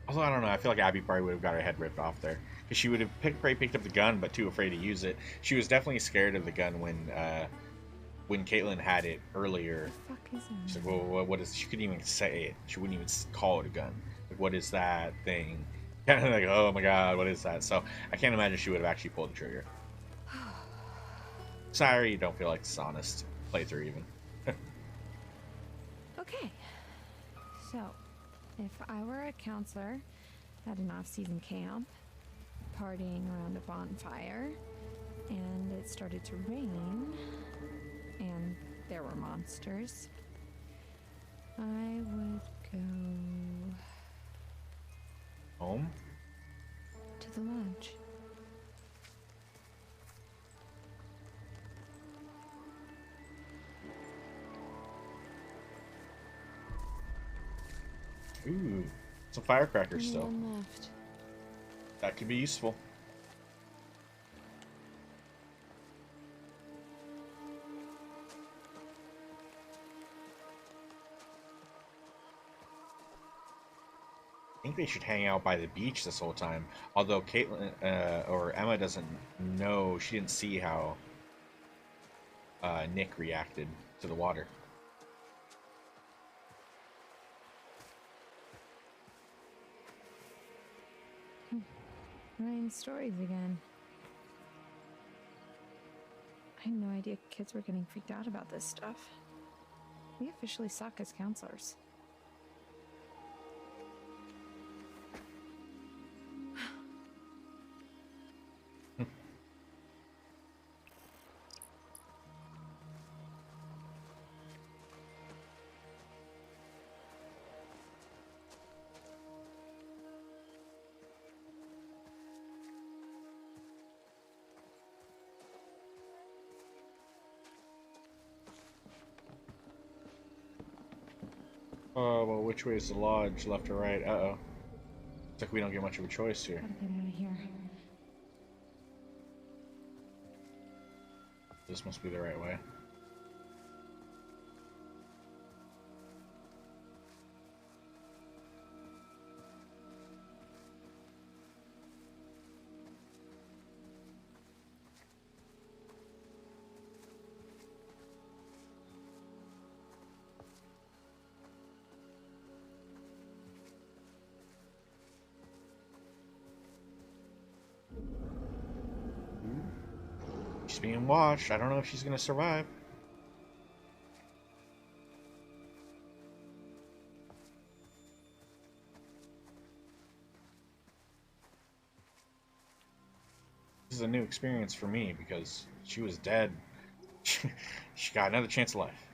Although I don't know, I feel like Abby probably would have got her head ripped off there because she would have probably picked up the gun, but too afraid to use it. She was definitely scared of the gun when Caitlyn had it earlier. What the fuck is She's like, that? "Well, what is?" She couldn't even say it. She wouldn't even call it a gun. Like, what is that thing? Kind of like, oh my god, what is that? So I can't imagine she would have actually pulled the trigger. Sorry, you don't feel like this honest playthrough even. Okay, so if I were a counselor at an off-season camp, partying around a bonfire, and it started to rain, and there were monsters, I would go Home? to the lodge. Ooh, some firecrackers Only still. one left. That could be useful. I think they should hang out by the beach this whole time. Although Caitlin or Emma doesn't know, she didn't see how Nick reacted to the water. Ryan's stories again. I had no idea kids were getting freaked out about this stuff. We officially suck as counselors. Oh, well, which way is the lodge? Left or right? Uh-oh. It's like we don't get much of a choice here. Gotta get out of here. This must be the right way. She's being watched. I don't know if she's gonna survive. This is a new experience for me because she was dead. She got another chance of life.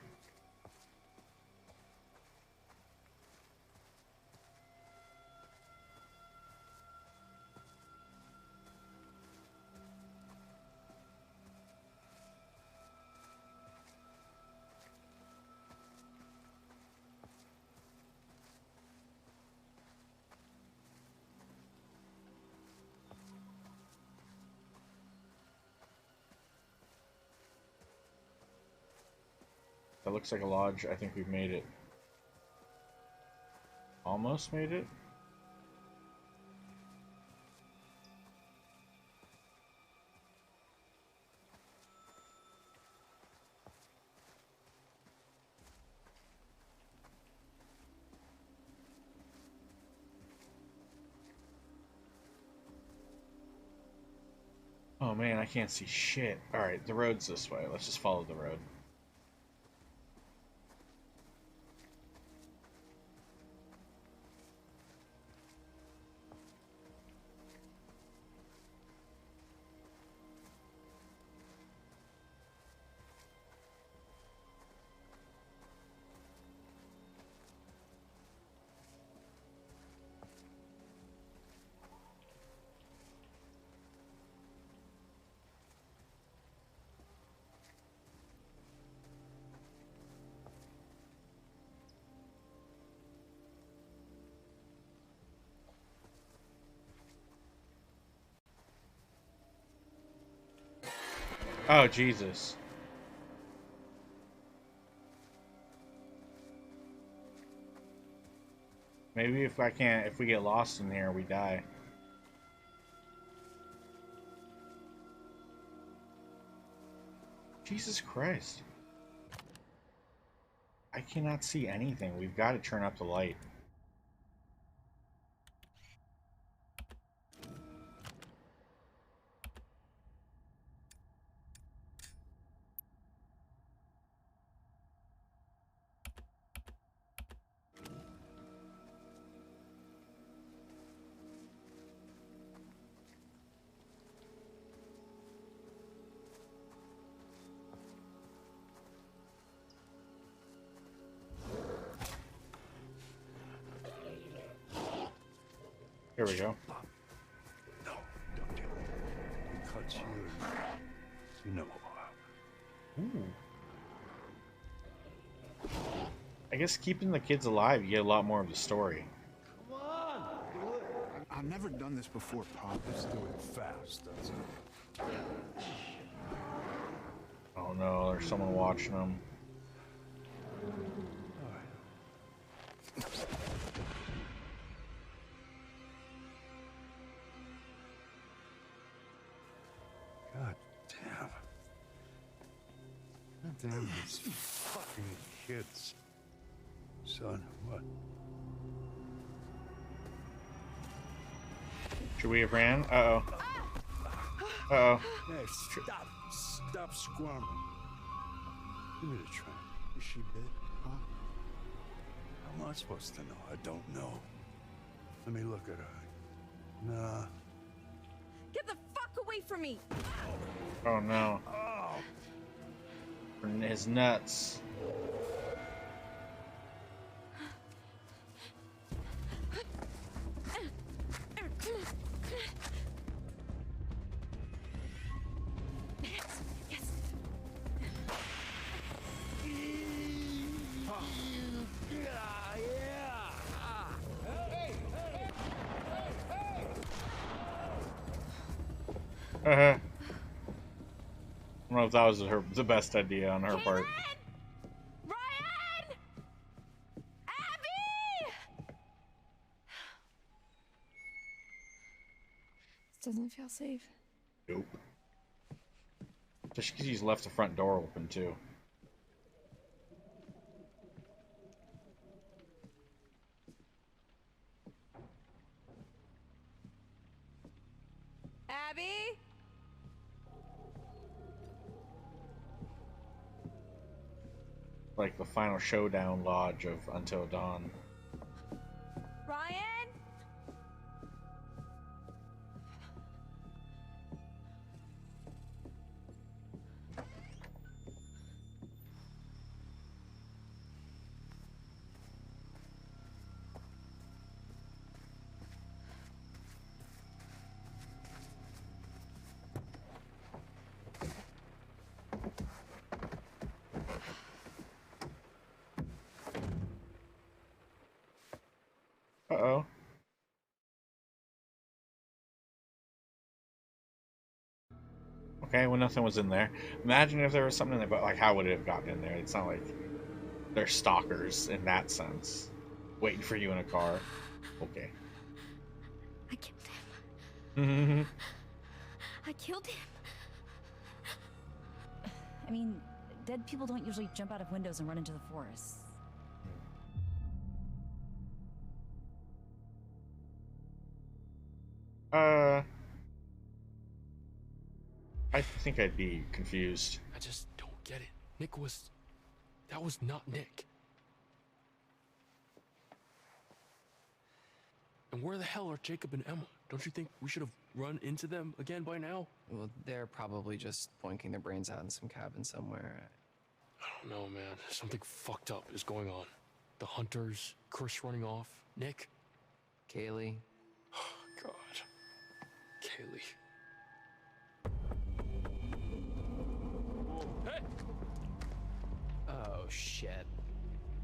That looks like a lodge. I think we've made it. Almost made it. Oh man, I can't see shit. Alright, the road's this way. Let's just follow the road. Oh, Jesus. Maybe if we get lost in here, we die. Jesus Christ. I cannot see anything. We've got to turn up the light. Here we go. No, don't do it. Because you know. Ooh. I guess keeping the kids alive, you get a lot more of the story. Come on, do it. I've never done this before, Pop. Let's do it fast, doesn't it? Oh no, there's someone watching them. God damn these fucking kids. Son, what? Should we have ran? Uh-oh. Uh-oh. Hey, stop squirming. Give me the train. Is she bit? Huh? How am I supposed to know? I don't know. Let me look at her. Nah. Get the fuck away from me! Oh no. Oh! His nuts. Yes. I don't know if that was the best idea on her part. Ryan! Abby! This doesn't feel safe. Nope. Just because he's left the front door open too. Abby? Like the final showdown lodge of Until Dawn. Ryan? Uh-oh. Okay, well nothing was in there. Imagine if there was something in there, but like how would it have gotten in there? It's not like they're stalkers in that sense. Waiting for you in a car. Okay. I killed him. I killed him. I mean, dead people don't usually jump out of windows and run into the forest. I think I'd be confused. I just don't get it. That was not Nick. And where the hell are Jacob and Emma? Don't you think we should have run into them again by now? Well, they're probably just boinking their brains out in some cabin somewhere. I don't know, man. Something fucked up is going on. The hunters, Chris running off, Nick. Kaylee. God. Kaylee. Hey! Oh, shit.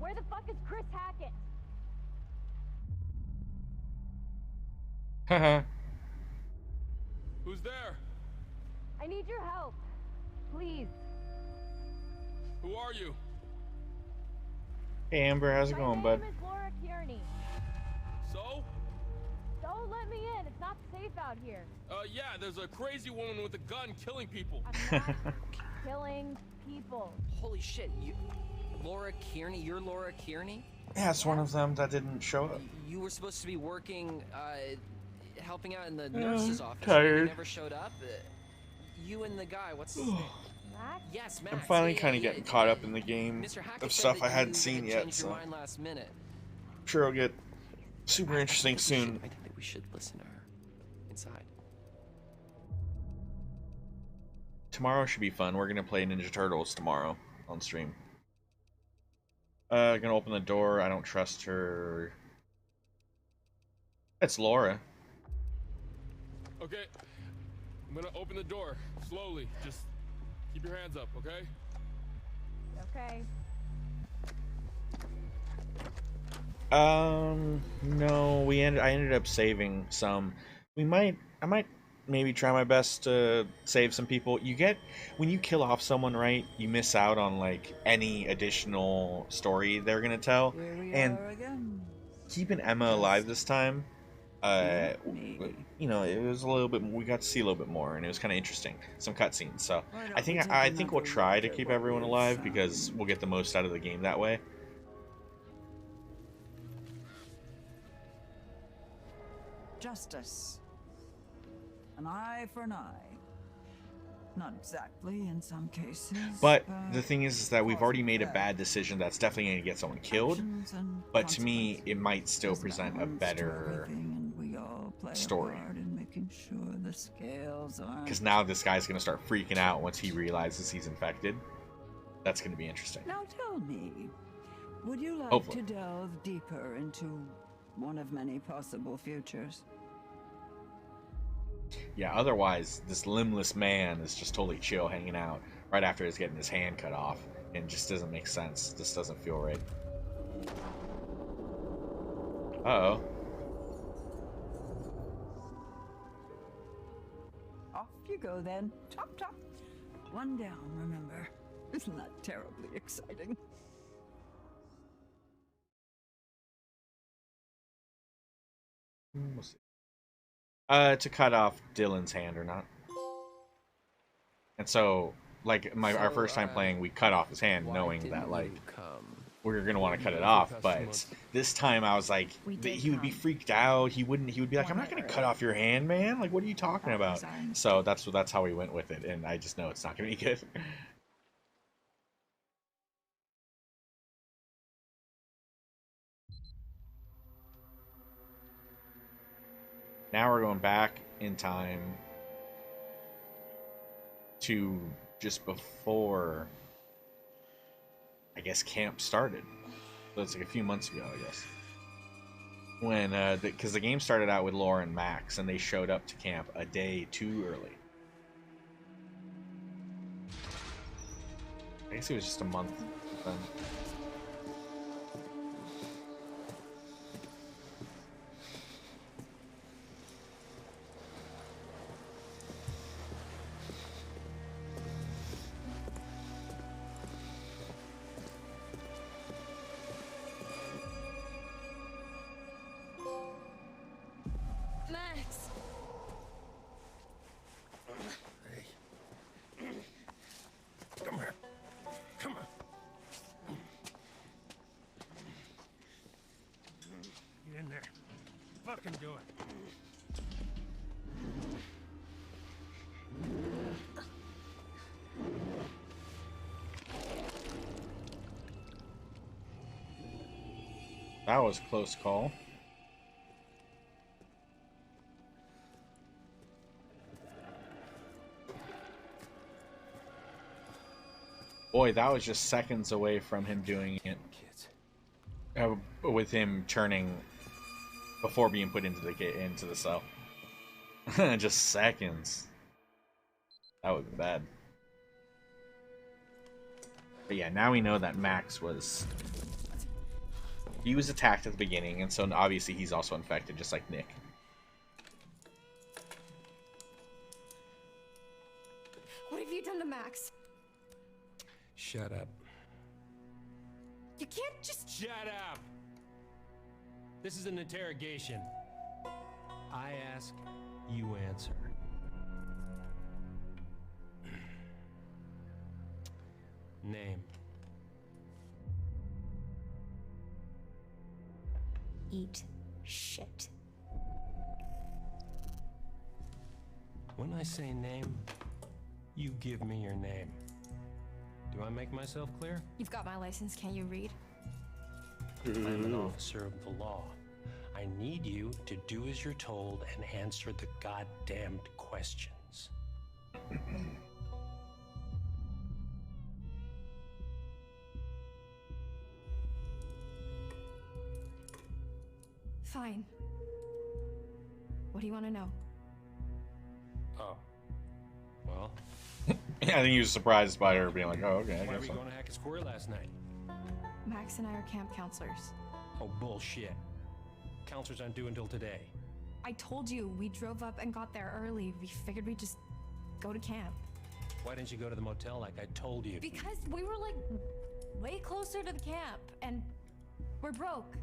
Where the fuck is Chris Hackett? Haha. Who's there? I need your help. Please. Who are you? Hey Amber, how's it My going, name bud? is Laura Kearney. So? Don't let me in. It's not safe out here. Yeah, there's a crazy woman with a gun killing people. I'm not killing people. Holy shit, Laura Kearney? You're Laura Kearney? Yeah, it's one of them that didn't show up. You were supposed to be working, helping out in the nurse's office. tired. You never showed up. You and the guy, what's his name? Max? Yes, Max. I'm finally Yeah, kind of yeah, getting caught up in the game Mr. Hackett of said stuff that I hadn't you seen had yet, changed so your mind last minute. I'm sure I'll get super interesting soon. I think that we should listen to her inside. Tomorrow should be fun. We're gonna play Ninja Turtles tomorrow on stream. Gonna open the door. I don't trust her. It's Laura. Okay, I'm gonna open the door slowly. Just keep your hands up, okay? Okay. No, I ended up saving some. I might maybe try my best to save some people. When you kill off someone, right, you miss out on like any additional story they're gonna tell. And keeping Emma alive this time, you know, it was a little bit. We got to see a little bit more, and it was kind of interesting. Some cutscenes. So I think we'll try to keep everyone alive because we'll get the most out of the game that way. Justice. An eye for an eye. Not exactly in some cases. But the thing is that we've already made a bad decision that's definitely going to get someone killed. But to me, it might still present a better story. Because now this guy's going to start freaking out once he realizes he's infected. That's going to be interesting. Now tell me, would you like Hopefully. to delve deeper into one of many possible futures? Yeah, otherwise, this limbless man is just totally chill hanging out right after he's getting his hand cut off. And just doesn't make sense. This doesn't feel right. Uh-oh. Off you go then. Chop chop. One down, remember. Isn't that terribly exciting? We'll see. To cut off Dylan's hand or not. And so, like, our first time playing, we cut off his hand knowing that, like, we were going to want to cut it off. But this time I was like, he would be freaked out. He would be like, I'm not going to cut off your hand, man. Like, what are you talking about? So that's how we went with it. And I just know it's not going to be good. Now we're going back in time to just before, I guess, camp started. So it's like a few months ago, I guess. When, because the game started out with Laura and Max, and they showed up to camp a day too early. I guess it was just a month then. Max! Come here. Come on. Get in there. Fucking do it. That was a close call. Boy, that was just seconds away from him doing it. With him turning before being put into the cell. Just seconds. That would be bad. But yeah, now we know that Max was... He was attacked at the beginning, and so obviously he's also infected, just like Nick. What have you done to Max? Shut up. You can't just... Shut up! This is an interrogation. I ask, you answer. Name. Eat shit. When I say name, you give me your name. Do I make myself clear? You've got my license, can't you read? I'm an officer of the law. I need you to do as you're told and answer the goddamned questions. Fine. What do you want to know? Oh. Well, Yeah, I think he was surprised by her being like, "Oh, okay, I why were guess you so." going to hack his quarry last night? Max and I are camp counselors. Oh, bullshit. Counselors aren't due until today. I told you, we drove up and got there early. We figured we'd just go to camp. Why didn't you go to the motel like I told you? Because we were like way closer to the camp and we're broke.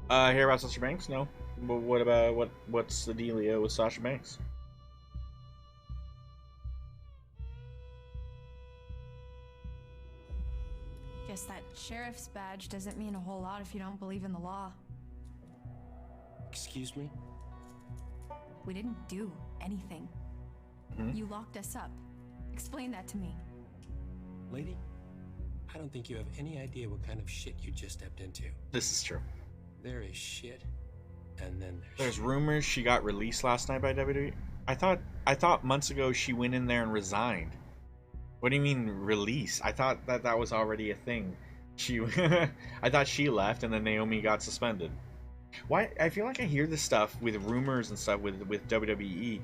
Hear about Sasha Banks? No. But what about what's the dealio with Sasha Banks? Guess that sheriff's badge doesn't mean a whole lot if you don't believe in the law. Excuse me? We didn't do anything. You locked us up. Explain that to me. Lady, I don't think you have any idea what kind of shit you just stepped into. This is true. There is shit, and then There's shit. rumors she got released last night by WWE. I thought months ago she went in there and resigned. What do you mean release? I thought that was already a thing. I thought she left and then Naomi got suspended. Why? I feel like I hear this stuff with rumors and stuff with WWE.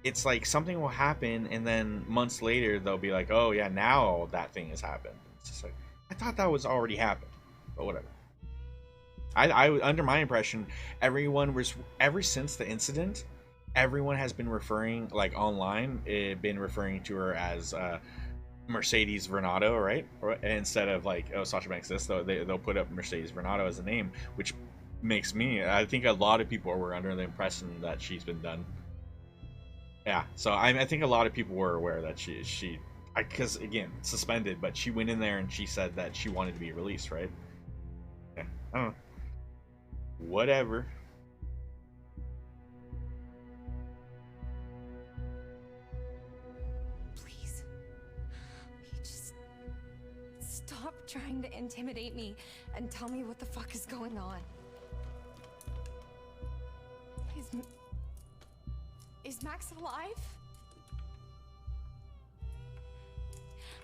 It's like something will happen and then months later they'll be like, "Oh yeah, now that thing has happened." It's just like, I thought that was already happened, but whatever. I under my impression, everyone was ever since the incident, everyone has been referring like online, been referring to her as Mercedes Vernado, right? Instead of like, oh, Sasha Banks this, though they'll put up Mercedes Vernado as a name, which makes me, I think a lot of people were under the impression that she's been done. Yeah, so I think a lot of people were aware that she because again, suspended, but she went in there and she said that she wanted to be released, right? Yeah, I don't know. Whatever. Please. You just stop trying to intimidate me and tell me what the fuck is going on. Is Max alive?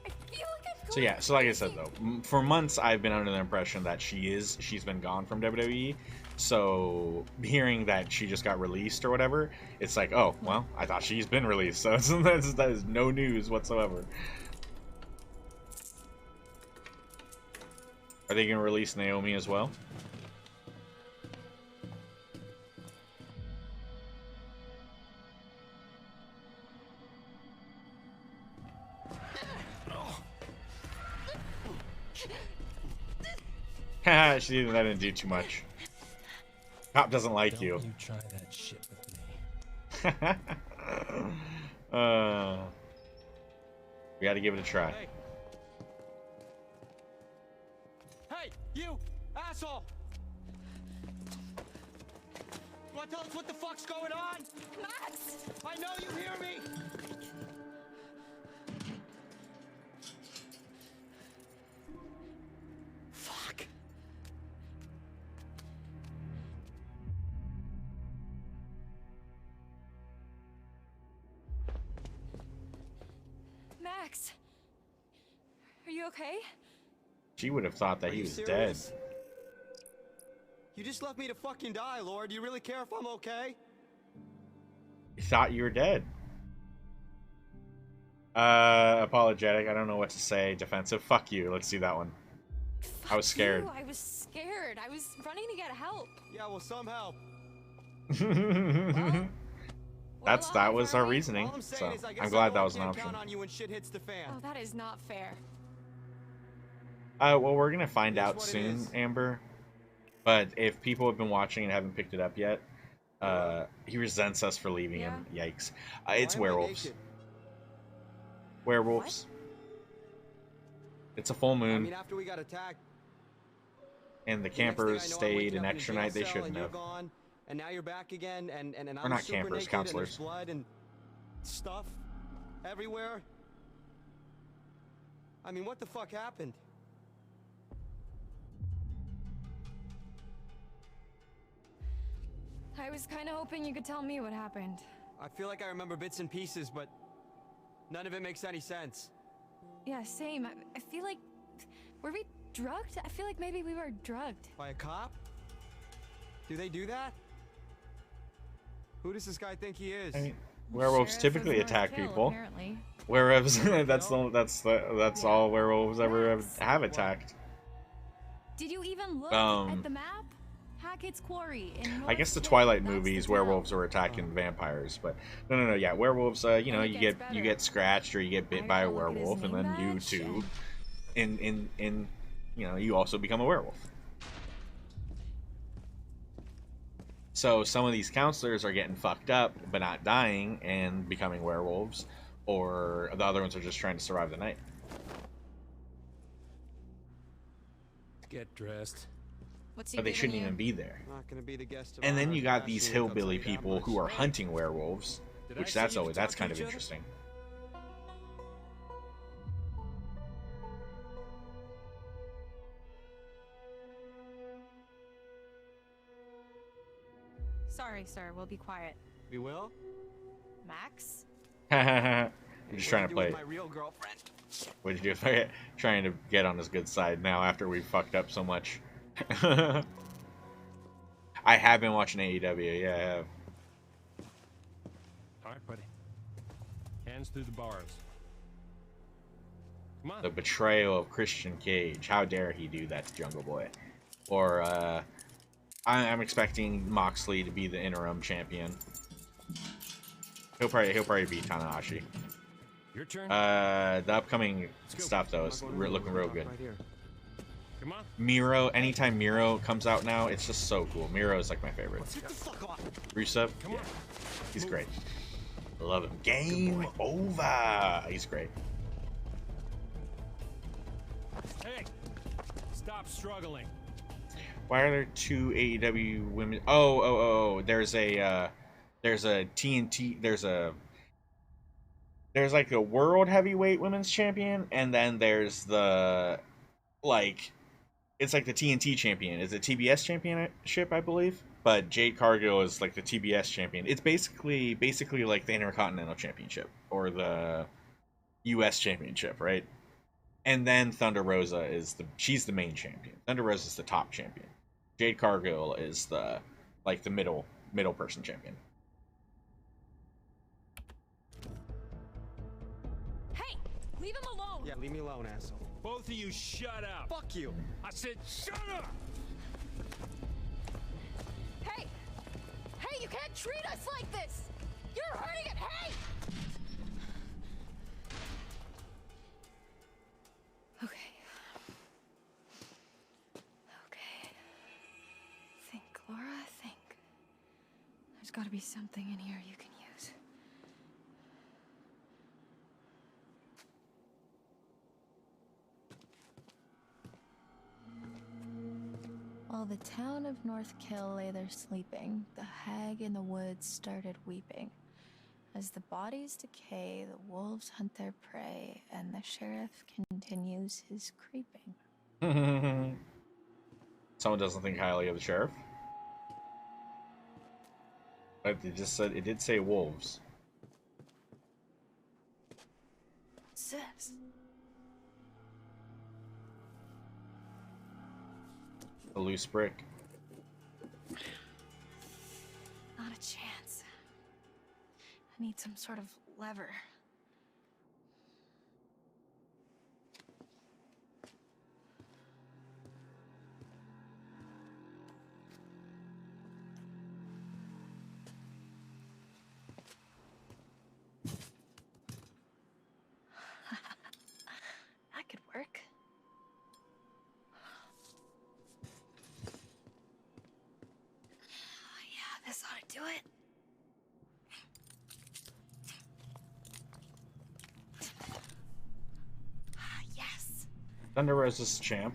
I feel like I'm going So yeah, so like I said crazy. though, for months I've been under the impression that she's been gone from WWE. So hearing that she just got released or whatever, it's like, oh well, I thought she's been released, so that is no news whatsoever. Are they gonna release Naomi as well? Haha, she didn't do too much. Cop doesn't like Don't you. you try that shit with me. We gotta give it a try. Hey. Hey, you asshole! You wanna tell us what the fuck's going on? Max! I know you hear me! Fuck. Max! Are you okay? She would have thought that Are he you was serious? dead. You just left me to fucking die, Lord. Do you really care if I'm okay? He thought you were dead. Apologetic. I don't know what to say. Defensive. Fuck you. Let's do that one. I was scared. I was scared. I was running to get help. Yeah, well, some help. that was our reasoning. All I'm So saying is I guess I'm glad know that I was an can't option. count on you when shit hits the fan. Oh, that is not fair. Well, we're gonna find It is out what it soon, is. Amber. But if people have been watching and haven't picked it up yet, he resents us for leaving him. Yikes! It's Why am I werewolves. naked? Werewolves. It's a full I moon, mean, after we got attacked, and the the next thing campers I know, I'm stayed waking an up in a extra jail night they cell, shouldn't and you're have. gone, and now you're back again, and We're I'm not super campers, naked, and there's counselors. blood and stuff everywhere. I mean, what the fuck happened? I was kind of hoping you could tell me what happened. I feel like I remember bits and pieces, but none of it makes any sense. Yeah, same. I feel like... Were we drugged? I feel like maybe we were drugged. By a cop? Do they do that? Who does this guy think he is? I mean, werewolves Sheriff typically of North attack Hill, people. apparently. Werewolves. That's all werewolves ever have attacked. Did you even look Um, at the map? Hackett's Quarry in I guess North the Hill, Twilight that's the movies, town. werewolves were attacking vampires, but no, yeah, werewolves. You know, And it gets you better. get scratched or you get bit I by a gotta look at his werewolf, and name then you badge too, and- in you know, you also become a werewolf. So some of these counselors are getting fucked up, but not dying and becoming werewolves, or the other ones are just trying to survive the night. Get dressed. What's he But they giving shouldn't you? even be there. Not gonna be the guest of And then honor you if got Ashley these wakes up hillbilly like that people much. who are hunting werewolves, Did I which see that's you always talk that's to kind of each other? interesting. Sorry, sir. We'll be quiet. We will? Max? I'm just trying to What'd you do play. with my real girlfriend? What'd you do? Trying to get on his good side now after we fucked up so much. I have been watching AEW. Yeah, I have. All right, buddy. Hands through the bars. Come on. The betrayal of Christian Cage. How dare he do that to Jungle Boy? Or I'm expecting Moxley to be the interim champion. He'll probably beat Tanahashi. Your turn. The upcoming stuff though is looking real good. Right here. Come on. Miro, anytime Miro comes out now, it's just so cool. Miro is like my favorite. Get the fuck off. Rusev, Come yeah, on. he's great. I love him. Game over. He's great. Hey, stop struggling. Why are there two AEW women? Oh. There's a TNT. There's like a world heavyweight women's champion, and then there's the it's like the TNT champion. Is it TBS championship, I believe? But Jade Cargill is like the TBS champion. It's basically like the Intercontinental Championship or the US Championship, right? And then Thunder Rosa she's the main champion. Thunder Rosa is the top champion. Jade Cargill is the middle person champion. Hey! Leave him alone! Yeah, leave me alone, asshole. Both of you shut up. Fuck you. I said shut up. Hey! Hey, you can't treat us like this! You're hurting it! Hey! Okay. Think, Laura, think. There's gotta be something in here you can use. While the town of North Kill lay there sleeping, the hag in the woods started weeping. As the bodies decay, the wolves hunt their prey, and the sheriff continues his creeping. Someone doesn't think highly of the sheriff. But it did say wolves. What's this? A loose brick. Not a chance. I need some sort of lever. Thunder Rosa's champ.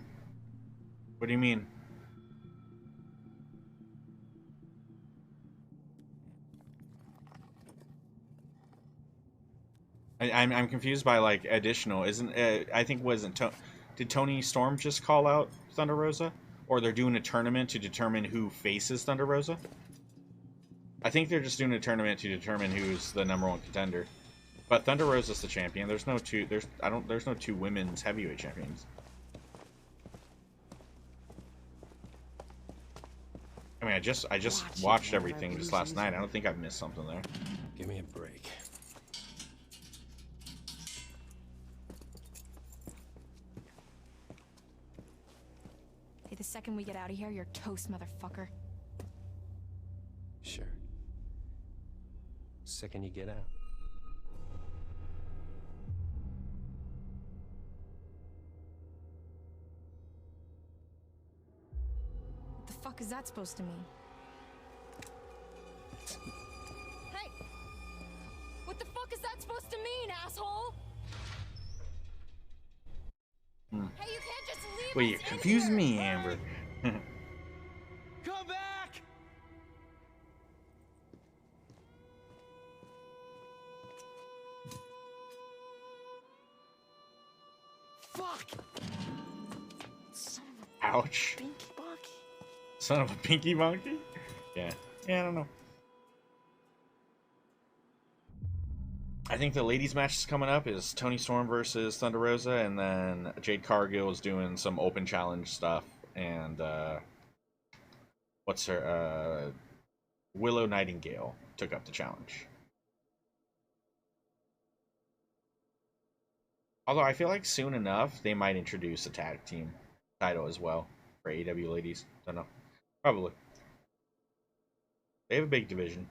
What do you mean? I'm confused by like additional. Isn't I think wasn't did Tony Storm just call out Thunder Rosa, or they're doing a tournament to determine who faces Thunder Rosa? I think they're just doing a tournament to determine who's the #1 contender. But Thunder Rosa's the champion. There's no two. There's no two women's heavyweight champions. I mean, I just watched everything just last night. I don't think I've missed something there. Give me a break. Hey, the second we get out of here, you're toast, motherfucker. Sure. Second you get out. What the fuck is that supposed to mean? Hey! What the fuck is that supposed to mean, asshole? Hey, you can't just leave Well, us you in confused here. me, Amber. Come back! Fuck! Ouch. Pinky Bonky. Son of a pinky monkey? Yeah. Yeah, I don't know. I think the ladies' match is coming up is Tony Storm versus Thunder Rosa, and then Jade Cargill is doing some open challenge stuff, and what's her Willow Nightingale took up the challenge. Although I feel like soon enough they might introduce a tag team title as well for AEW ladies. Don't know. Probably. They have a big division.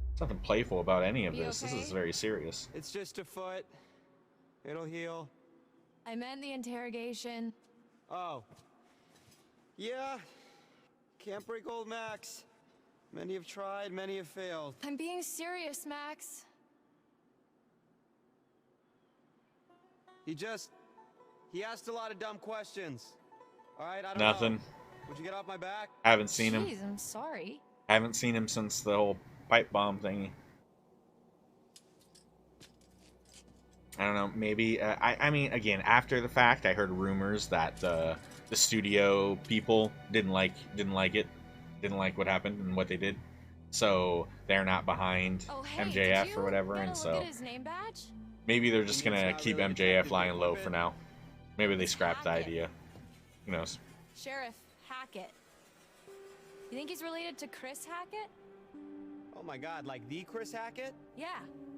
There's nothing playful about any of this. Okay? This is very serious. It's just a foot. It'll heal. I meant the interrogation. Oh. Yeah. Can't break old Max. Many have tried, many have failed. I'm being serious, Max. He asked a lot of dumb questions. All right, I don't Nothing. know. Would you get off my back? Haven't seen him. Jeez, I'm sorry. Haven't seen him since the whole pipe bomb thingy. I don't know. Maybe I mean, again, after the fact, I heard rumors that the studio people didn't like it, didn't like what happened and what they did, so they're not behind Oh, hey, MJF did or whatever, you and get a so look at his name badge? maybe they're just It's gonna not keep really MJF detective lying low equipment. for now. Maybe they scrap the Hackett. idea. Who knows? Sheriff Hackett. You think he's related to Chris Hackett? Oh my God, like the Chris Hackett? Yeah.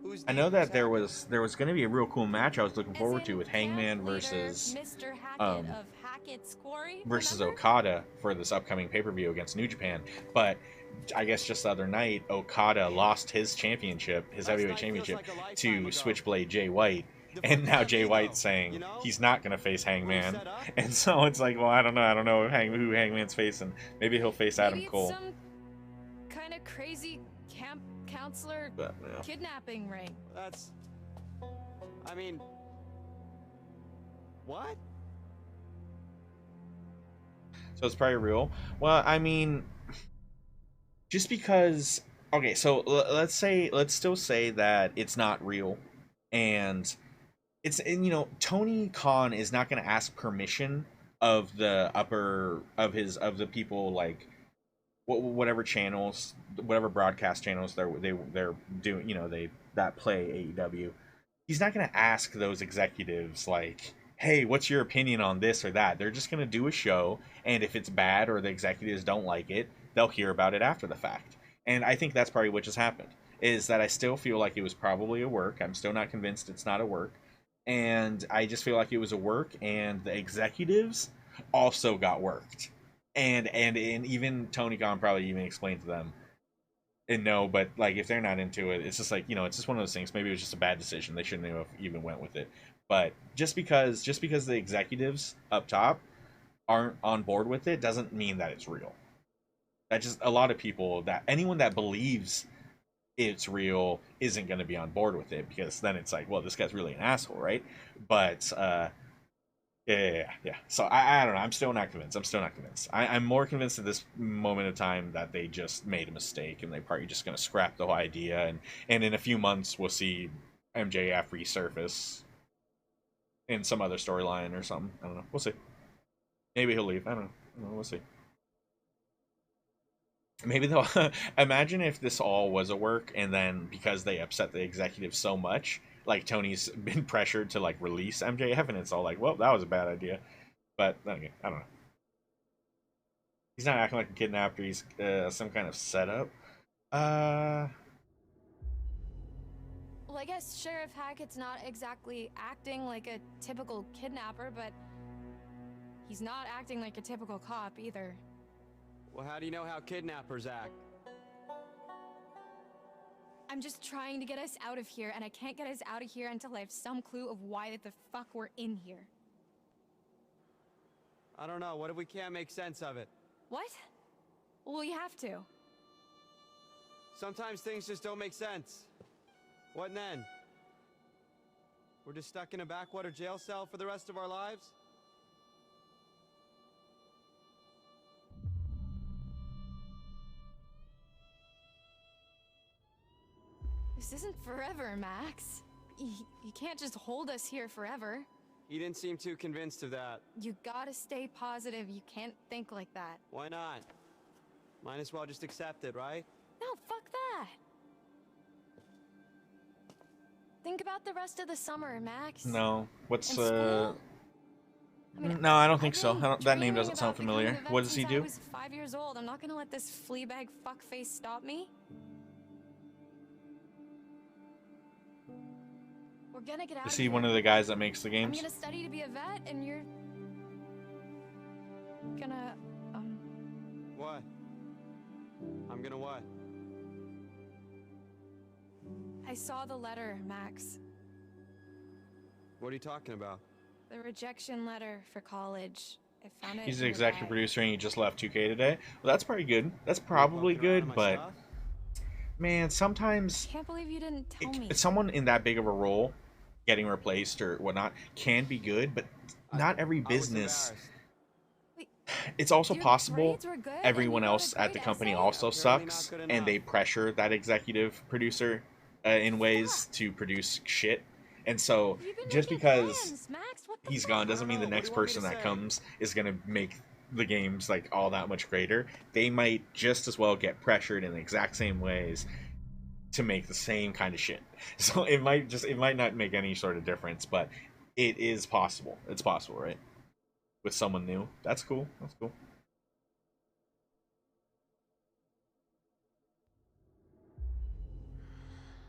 Who's I the know that Chris Hackett? there was going to be a real cool match I was looking As forward in to with camp Hangman leader versus Mr. Hackett of Hackett's Quarry, versus remember? Okada for this upcoming pay-per-view against New Japan. But I guess just the other night, Okada lost his championship, his Last heavyweight night feels championship, like a lifetime to ago. Switchblade Jay White. The And first now time Jay you White's go, saying you know? he's not going to face Were you Hangman. set up? And so it's like, well, I don't know who Hangman's facing. Maybe he'll face Adam Maybe it's Cole. some kind of crazy camp counselor But, yeah. kidnapping ring. That's... I mean... What? So it's probably real. Well, I mean, just because. Okay, so let's still say that it's not real, and Tony Khan is not going to ask permission of the of the people, like whatever channels, whatever broadcast channels they're doing, they that play AEW. He's not going to ask those executives, like, hey, what's your opinion on this or that? They're just going to do a show, and if it's bad or the executives don't like it, they'll hear about it after the fact. And I think that's probably what just happened, is that I still feel like it was probably a work. I'm still not convinced it's not a work. And I just feel like it was a work, and the executives also got worked. And even Tony Khan probably even explained to them, and no, but like if they're not into it, it's just like, it's just one of those things. Maybe it was just a bad decision. They shouldn't have even went with it. But just because the executives up top aren't on board with it doesn't mean that it's real. That just a lot of people, that anyone that believes it's real isn't going to be on board with it, because then it's like, well, this guy's really an asshole, right? But yeah. So I don't know. I'm still not convinced. I'm more convinced at this moment of time that they just made a mistake and they're probably just going to scrap the whole idea. And in a few months, we'll see MJF resurface in some other storyline or something. I don't know. We'll see. Maybe he'll leave. I don't know. We'll see. Maybe they'll imagine if this all was a work, and then because they upset the executive so much, like Tony's been pressured to like release MJF, and it's all like, well, that was a bad idea. But okay, I don't know. He's not acting like a kidnapper. He's some kind of setup. Well, I guess Sheriff Hackett's not exactly acting like a typical kidnapper, but he's not acting like a typical cop either. Well, how do you know how kidnappers act? I'm just trying to get us out of here, and I can't get us out of here until I have some clue of why the fuck we're in here. I don't know. What if we can't make sense of it? What? Well, we have to. Sometimes things just don't make sense. What then? We're just stuck in a backwater jail cell for the rest of our lives? This isn't forever, Max. You can't just hold us here forever. You didn't seem too convinced of that. You gotta stay positive. You can't think like that. Why not? Might as well just accept it, right? No, fuck that. Think about the rest of the summer, Max. No. What's And school? I mean, No, I don't think I've so. been That name dreaming doesn't sound about becoming familiar. a vet What does he since do? I was 5 years old. I'm not gonna let this fleabag fuckface stop me. We're gonna get out Is of he here. one of the guys that makes the I'm games? gonna study to be a vet, and you're gonna What? I'm gonna what? I saw the letter, Max. What are you talking about? The rejection letter for college. I found it. He's in the your executive bag. producer, and he just left 2K today. Well, that's pretty good. That's probably Fucking around on good, my but stuff? man, sometimes Can't believe you didn't tell me. someone in that big of a role getting replaced or whatnot can be good, but not every I was business. embarrassed. It's also Your possible grades were good, and everyone you wrote a else at the great company essay. also Apparently not sucks, good and enough. they pressure that executive producer in ways to produce shit. And so You've been just making because plans, Max. What the he's fuck? gone doesn't I mean don't the know. What next do you want me person to that say? comes is going to make the games like all that much greater. They might just as well get pressured in the exact same ways to make the same kind of shit. So it might not make any sort of difference, but it is possible. It's possible, right? With someone new. That's cool. That's cool.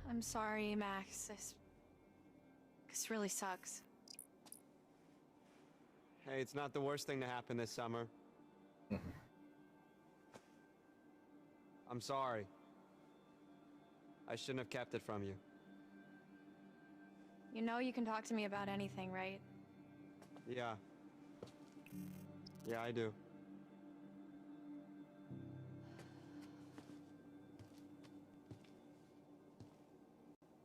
I'm sorry, Max. This really sucks. Hey, it's not the worst thing to happen this summer. I'm sorry. I shouldn't have kept it from you. You know you can talk to me about anything, right? Yeah. Yeah, I do.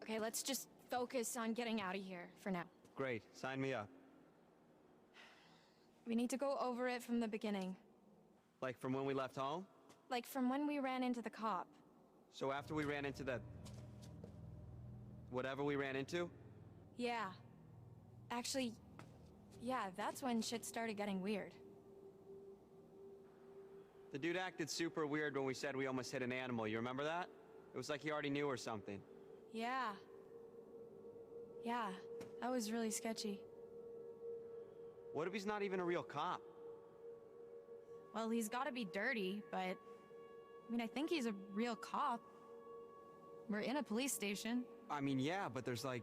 Okay, let's just focus on getting out of here for now. Great. Sign me up. We need to go over it from the beginning. Like from when we left home? Like from when we ran into the cop. So after we ran into whatever we ran into? Yeah. Actually, yeah, that's when shit started getting weird. The dude acted super weird when we said we almost hit an animal. You remember that? It was like he already knew or something. Yeah. Yeah, that was really sketchy. What if he's not even a real cop? Well, he's gotta be dirty, but... I mean, I think he's a real cop. We're in a police station. I mean, yeah, but there's like...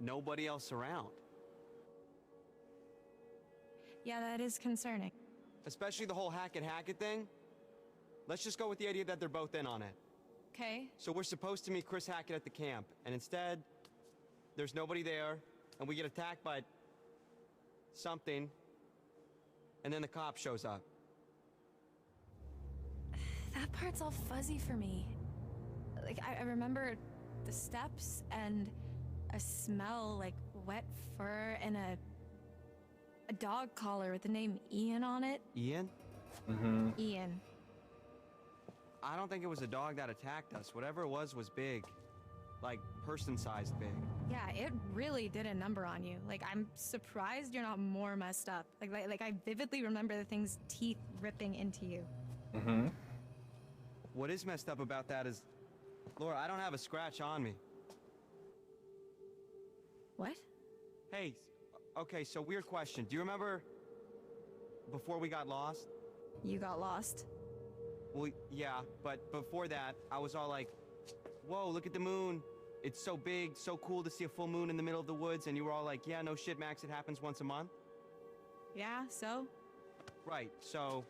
nobody else around. Yeah, that is concerning. Especially the whole Hackett thing. Let's just go with the idea that they're both in on it. Okay. So we're supposed to meet Chris Hackett at the camp, and instead, there's nobody there, and we get attacked by... something, and then the cop shows up. That part's all fuzzy for me. like I remember the steps and a smell like wet fur and a dog collar with the name Ian on it. Ian? Mm-hmm. Ian. I don't think it was a dog that attacked us. Whatever it was big. Like, person-sized big. Yeah, it really did a number on you. Like, I'm surprised you're not more messed up. Like I vividly remember the thing's teeth ripping into you. Mm-hmm. What is messed up about that is, Laura, I don't have a scratch on me. What? Hey, okay, so weird question. Do you remember before we got lost? You got lost? Well, yeah, but before that, I was all like, whoa, look at the moon. It's so big, so cool to see a full moon in the middle of the woods. And you were all like, yeah, no shit, Max, it happens once a month. Yeah, so? Right, so,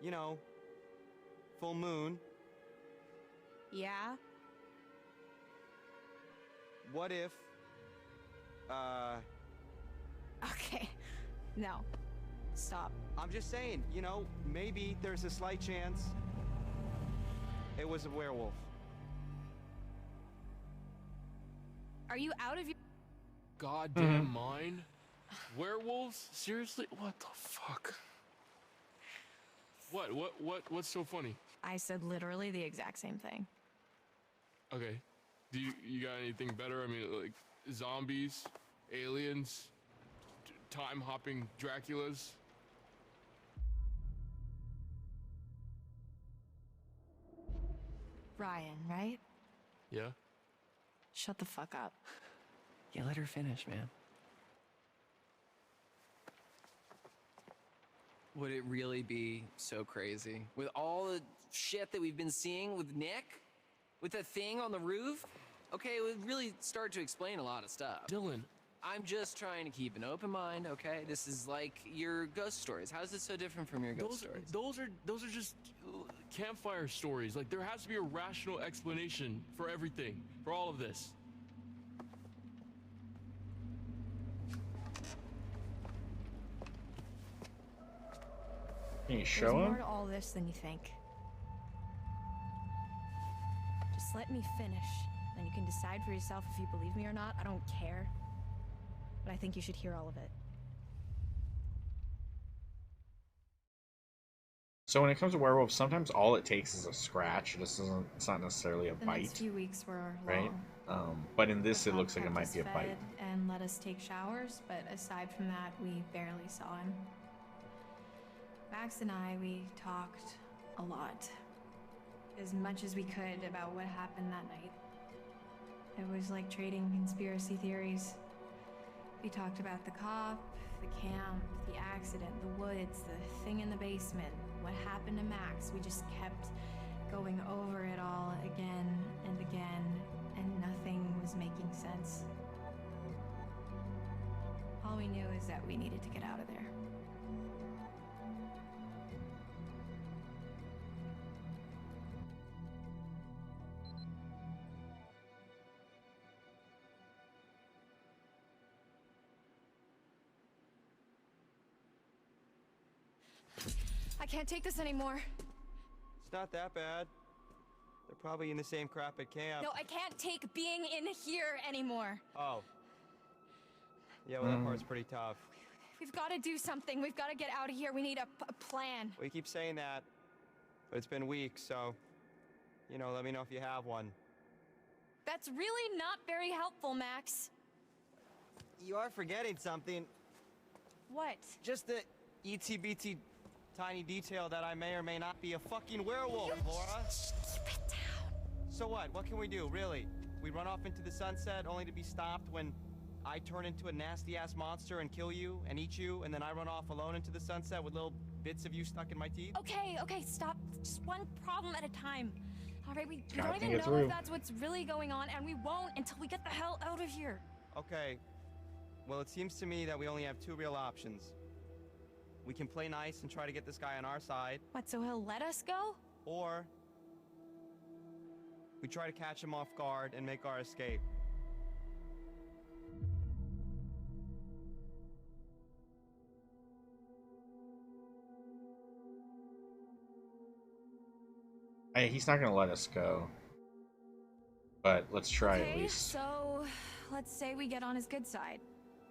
you know, full moon. Yeah. What if, Okay. No. Stop. I'm just saying, you know, maybe there's a slight chance it was a werewolf. Are you out of your Goddamn mind? Werewolves? Seriously? What the fuck? What's so funny? I said literally the exact same thing. Okay. Do you got anything better? I mean, like zombies, aliens, time-hopping Draculas? Ryan, right? Yeah? Shut the fuck up. Yeah, let her finish, man. Would it really be so crazy? With all the shit that we've been seeing with Nick? With the thing on the roof? Okay, it would really start to explain a lot of stuff. Dylan. I'm just trying to keep an open mind, okay? This is like your ghost stories. How is this so different from your ghost stories? Those are just campfire stories. Like, there has to be a rational explanation for everything, for all of this. Can you There's show more him? to all this than you think. Just let me finish, then you can decide for yourself if you believe me or not. I don't care. But I think you should hear all of it. So when it comes to werewolves, sometimes all it takes is a scratch. This isn't. It's not necessarily a The bite, next few weeks were right? long. But in this, The it looks cop like it kept might us be a bite. fed and let us take showers, but aside from that, we barely saw him. Max and I, we talked a lot. As much as we could about what happened that night. It was like trading conspiracy theories. We talked about the cop, the camp, the accident, the woods, the thing in the basement, what happened to Max. We just kept going over it all again and again, and nothing was making sense. All we knew is that we needed to get out of there. I can't take this anymore. It's not that bad. They're probably in the same crap at camp. No, I can't take being in here anymore. Oh. Yeah, well, that part's pretty tough. We've got to do something. We've got to get out of here. We need a plan. We keep saying that, but it's been weeks, so, you know, let me know if you have one. That's really not very helpful, Max. You are forgetting something. What? Just the itsy-bitsy tiny detail that I may or may not be a fucking werewolf, Laura. Keep it down. So what? What can we do, really? We run off into the sunset only to be stopped when I turn into a nasty-ass monster and kill you and eat you, and then I run off alone into the sunset with little bits of you stuck in my teeth? Okay, stop. Just one problem at a time. All right, we Gotta don't think even it know through. if that's what's really going on, and we won't until we get the hell out of here. Okay. Well, it seems to me that we only have two real options. We can play nice and try to get this guy on our side, What, so he'll let us go? or we try to catch him off guard and make our escape. He's not gonna let us go. but let's try at Okay, least. so let's say we get on his good side.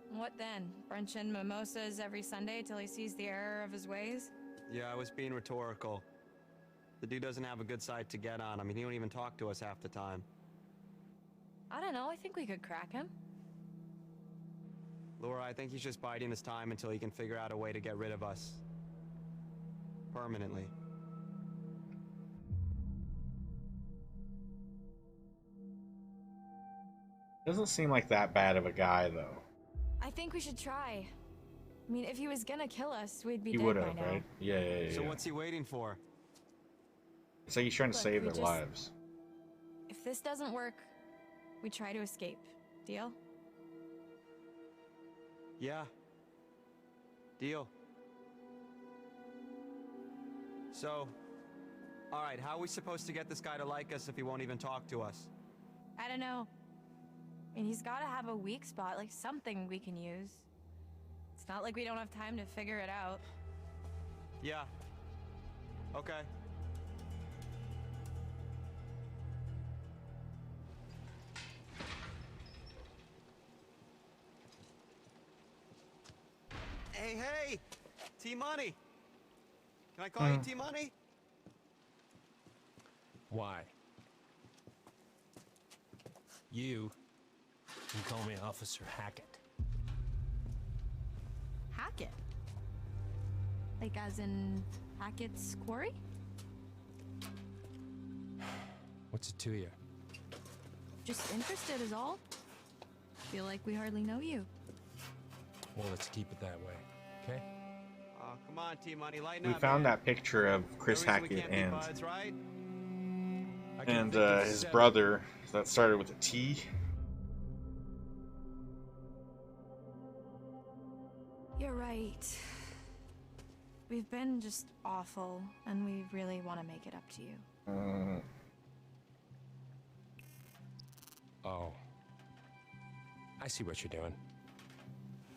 What then? Brunch and mimosas every Sunday till he sees the error of his ways? Yeah, I was being rhetorical. The dude doesn't have a good side to get on. I mean, he don't even talk to us half the time. I don't know, I think we could crack him. Laura, I think he's just biding his time until he can figure out a way to get rid of us. Permanently. Doesn't seem like that bad of a guy, though. I think we should try. I mean, if he was gonna kill us, we'd be He dead would by have, now. right? Yeah. So what's he waiting for? It's like he's trying to Look, save we their just- lives. If this doesn't work, we try to escape. Deal? Yeah. Deal. So, alright, how are we supposed to get this guy to like us if he won't even talk to us? I don't know. I mean, he's gotta have a weak spot, like something we can use. It's not like we don't have time to figure it out. Yeah. Okay. Hey! T-Money! Can I call you T-Money? Why? You can call me Officer Hackett. Hackett? Like as in Hackett's Quarry? What's it to you? Just interested is all. Feel like we hardly know you. Well, let's keep it that way, okay? Oh, come on, T-Money, lighten We up, found man. that picture of Chris No reason we Hackett can't be and buds, right? I can and think of his 7. brother that started with a T. You're right. We've been just awful, and we really want to make it up to you. Oh. I see what you're doing.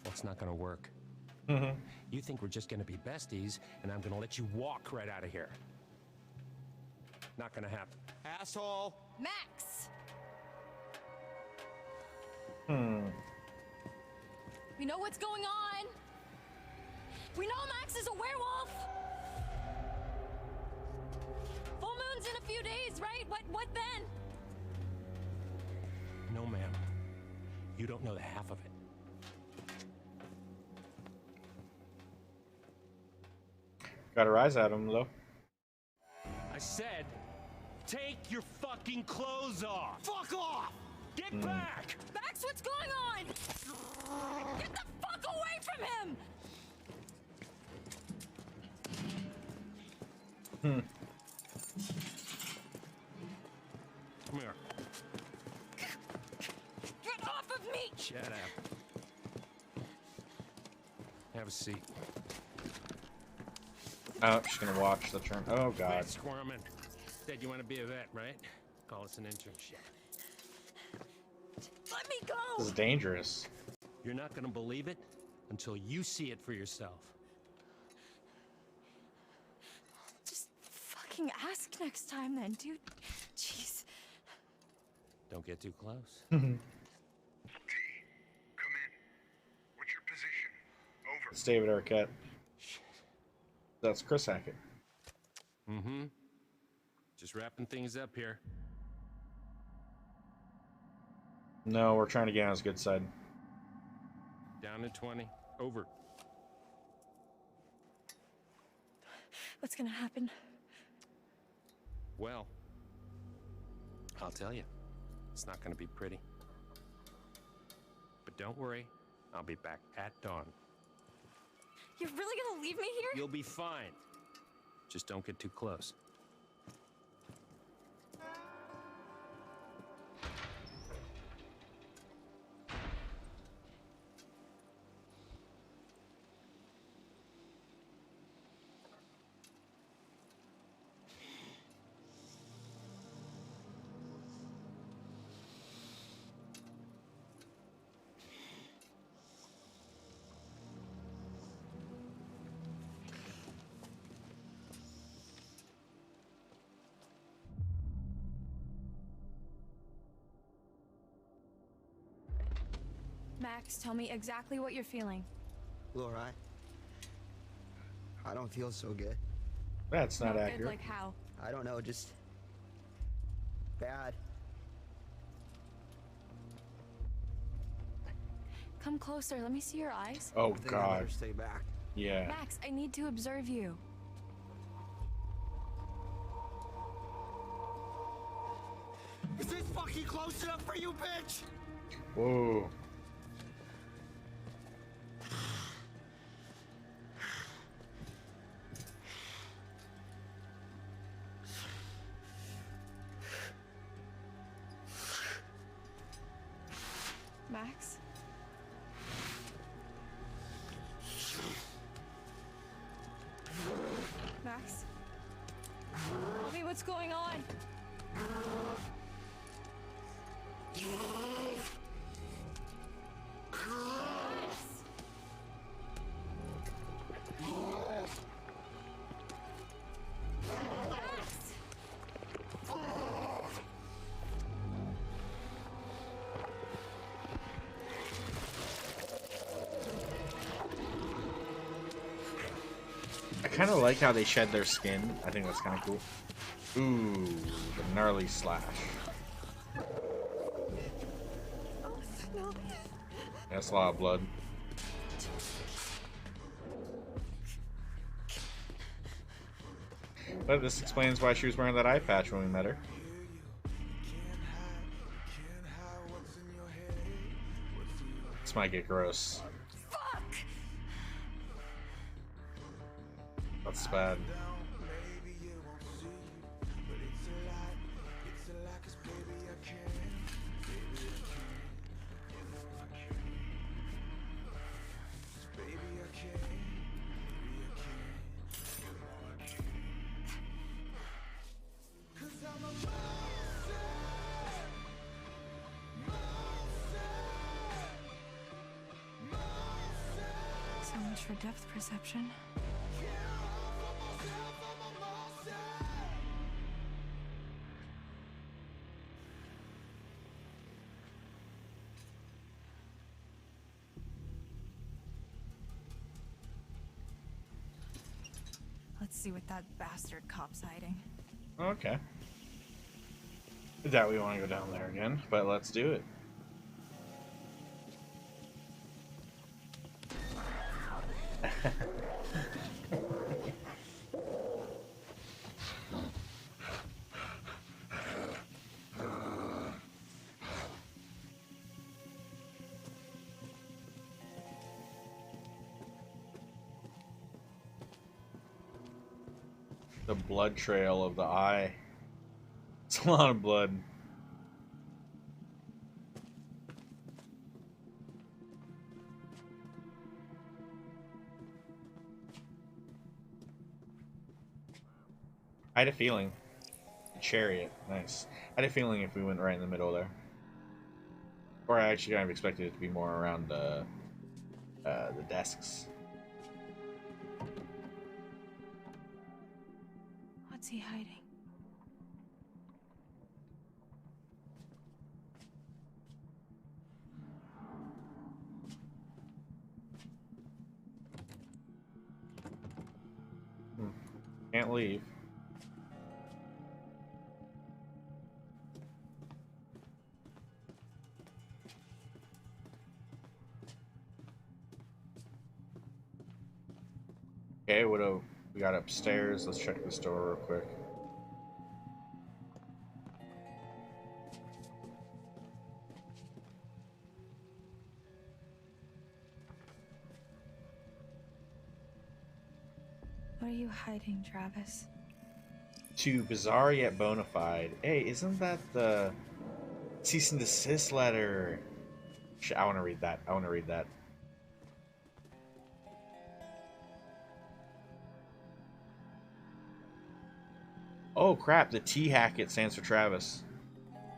That's not gonna work. You think we're just gonna be besties, and I'm gonna let you walk right out of here. Not gonna happen. Asshole! Max! We know what's going on! We know Max is a werewolf! Full moon's in a few days, right? What then? No, ma'am. You don't know the half of it. Got a rise out of him, though. I said, take your fucking clothes off! Fuck off! Get back! Max, what's going on? Get the fuck away from him! Come here. Get off of me! Shut up. Have a seat. Oh, just gonna watch the turn. Oh God. Quit squirming. Said you want to be a vet, right? Call us an internship. Let me go! This is dangerous. You're not gonna believe it until you see it for yourself. Just fucking ask next time then, dude. Jeez. Don't get too close. T, come in. What's your position? Over. It's David Arquette. That's Chris Hackett. Mm-hmm. Just wrapping things up here. No, we're trying to get on his good side. Down to 20. Over. What's gonna happen? Well, I'll tell you. It's not gonna be pretty. But don't worry. I'll be back at dawn. You're really gonna leave me here? You'll be fine. Just don't get too close. Max, tell me exactly what you're feeling. Laura, I don't feel so good. That's not accurate. Good, like how? I don't know, just bad. Come closer, let me see your eyes. Oh I think I God. better stay back. Yeah. Max, I need to observe you. Is this fucking close enough for you, bitch? Whoa. Max? Max? Tell me what's going on. I kind of like how they shed their skin. I think that's kind of cool. Ooh, the gnarly slash. That's a lot of blood. But this explains why she was wearing that eye patch when we met her. This might get gross. Fuck! That's bad. So much for depth perception. Let's see what that bastard cop's hiding. Okay. I doubt we want to go down there again, but let's do it. The blood trail of the eye. It's a lot of blood. I had a feeling. Chariot, nice. I had a feeling if we went right in the middle there. Or I actually kind of expected it to be more around the desks. What's he hiding? Can't leave. Okay, what do we got upstairs? Let's check this door real quick. What are you hiding, Travis? Too bizarre yet bona fide. Hey, isn't that the cease and desist letter? I want to read that. I want to read that. Oh crap, the T Hackett stands for Travis.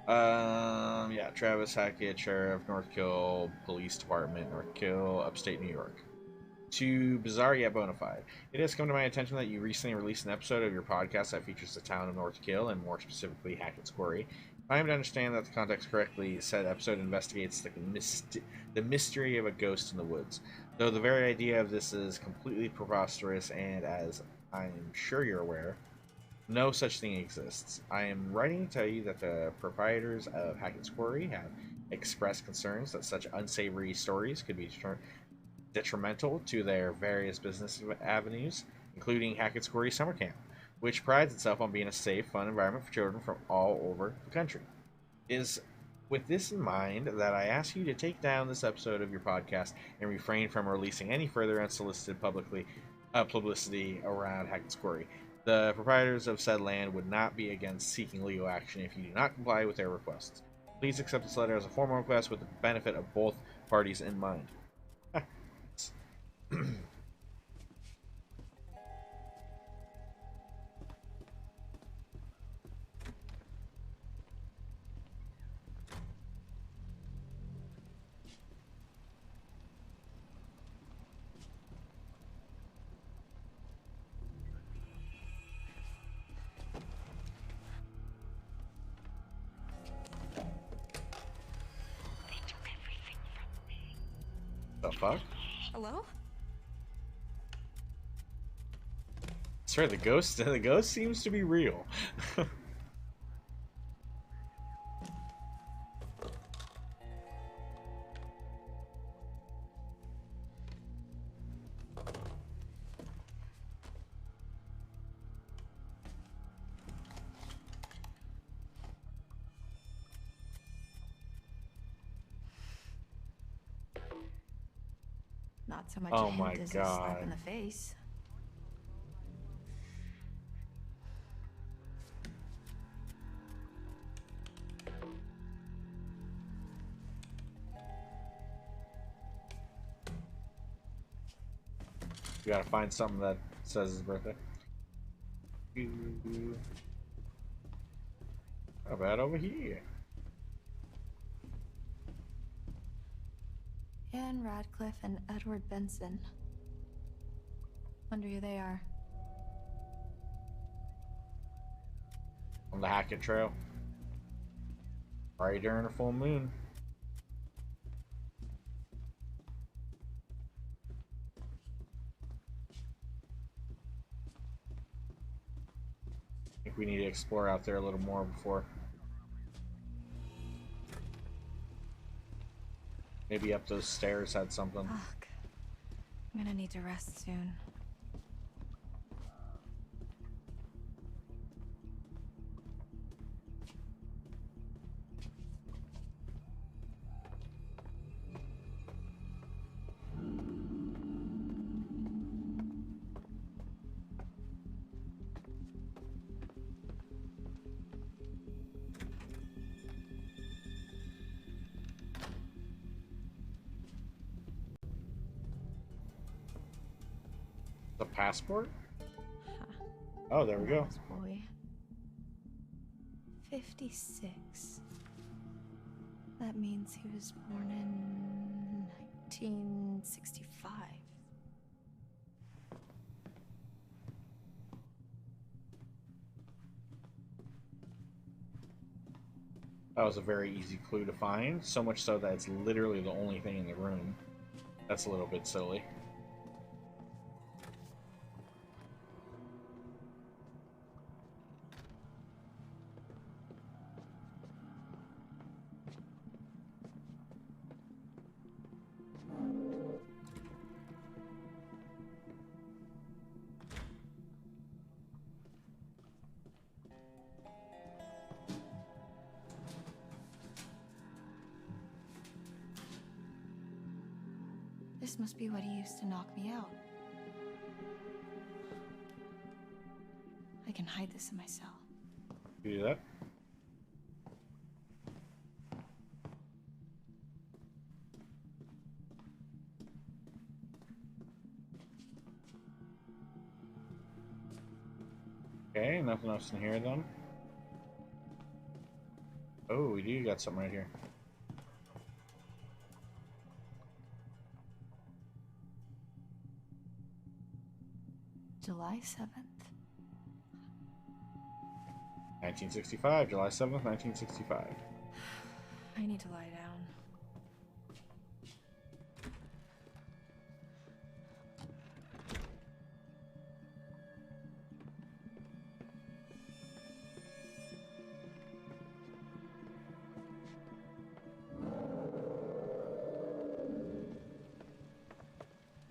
Yeah, Travis Hackett, Sheriff, North Kill, Police Department, North Kill, Upstate New York. Too bizarre yet bona fide. It has come to my attention that you recently released an episode of your podcast that features the town of North Kill, and more specifically Hackett's Quarry. I am to understand that the context correctly, said episode investigates the mystery of a ghost in the woods. Though the very idea of this is completely preposterous, and as I'm sure you're aware, no such thing exists. I am writing to tell you that the proprietors of Hackett's Quarry have expressed concerns that such unsavory stories could be detrimental to their various business avenues, including Hackett's Quarry Summer Camp, which prides itself on being a safe, fun environment for children from all over the country. It is with this in mind that I ask you to take down this episode of your podcast and refrain from releasing any further unsolicited publicity around Hackett's Quarry. The proprietors of said land would not be against seeking legal action if you do not comply with their requests. Please accept this letter as a formal request with the benefit of both parties in mind. The fuck? Hello? I swear the ghost seems to be real. Not so much Oh a my hint as a slap God. in the face. You gotta find something that says his birthday. How about over here? Anne Radcliffe and Edward Benson. Wonder who they are. On the Hackett Trail. Right during a full moon. I think we need to explore out there a little more before. Maybe up those stairs had something. Fuck. I'm gonna need to rest soon. The passport? Huh. Oh, there we go. Nice boy. 56. That means he was born in 1965. That was a very easy clue to find, so much so that it's literally the only thing in the room. That's a little bit silly. This must be what he used to knock me out. I can hide this in my cell. You do that? Okay, nothing else in here then. Oh, we do got something right here. July 7th. 1965, July 7th, 1965. I need to lie down.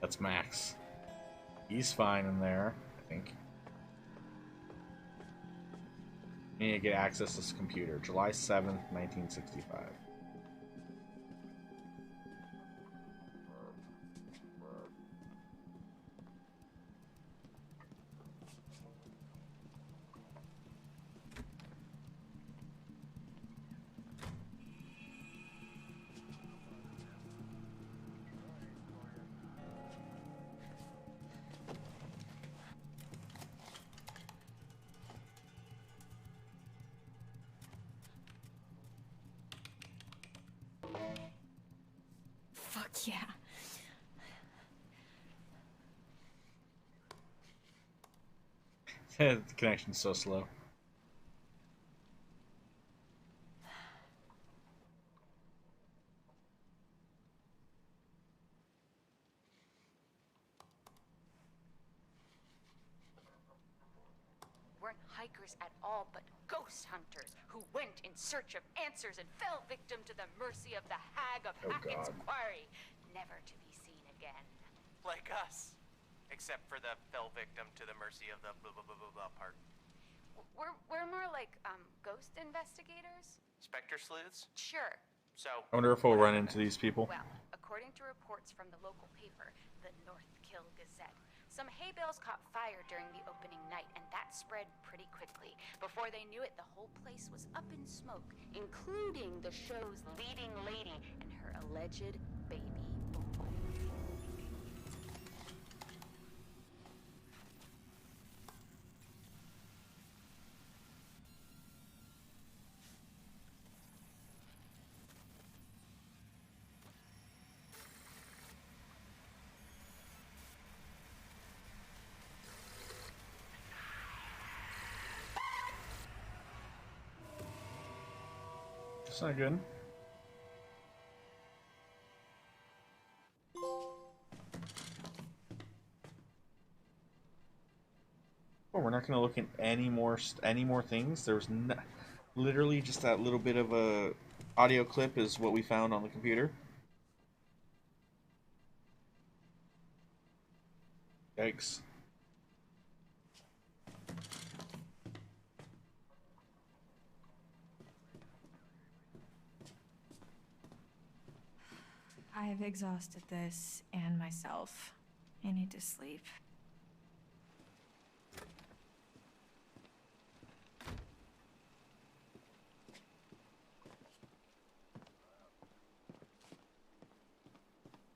That's Max. He's fine in there, I think. We need to get access to this computer. July 7th, 1965. Fuck yeah. The connection's so slow. Weren't hikers at all, but ghost hunters who went in search of answers and fell victim to the mercy of the hag of Hackett's Quarry, never to be seen again. Like us. Except for the fell victim to the mercy of the blah blah blah blah blah part. We're more like, ghost investigators? Spectre sleuths? Sure. So, I wonder if we'll run into these people. Well, according to reports from the local paper, the North Kill Gazette, some hay bales caught fire during the opening night, and that spread pretty quickly. Before they knew it, the whole place was up in smoke, including the show's leading lady and her alleged baby boy. It's not good. Oh, we're not going to look at any more things. There was literally just that little bit of a audio clip is what we found on the computer. Yikes. I've exhausted this and myself. I need to sleep.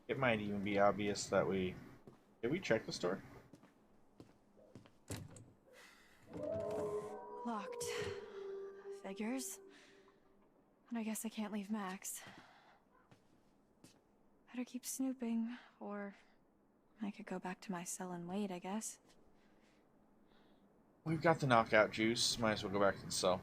It might even be obvious that we... Did we check the store? Locked. Figures. And I guess I can't leave Max. Better keep snooping, or I could go back to my cell and wait, I guess. We've got the knockout juice. Might as well go back to the cell.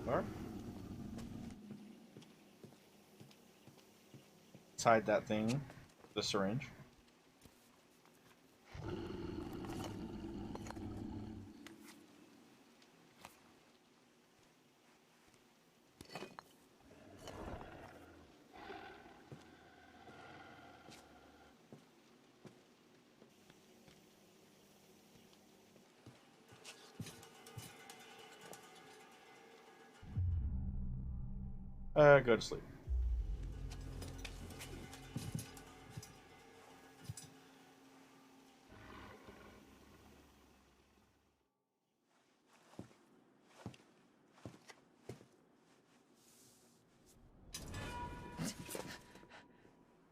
More? Let's hide that thing, the syringe. Go to sleep.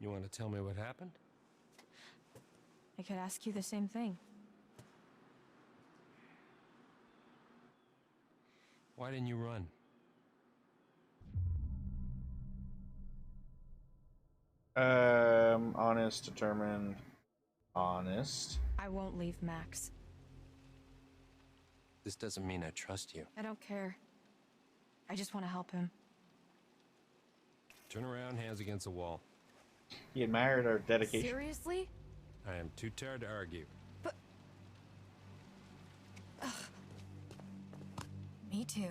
You want to tell me what happened? I could ask you the same thing. Why didn't you run? Honest, determined, honest. I won't leave Max. This doesn't mean I trust you. I don't care. I just want to help him. Turn around, hands against the wall. He admired our dedication. Seriously? I am too tired to argue. But... Ugh. Me too.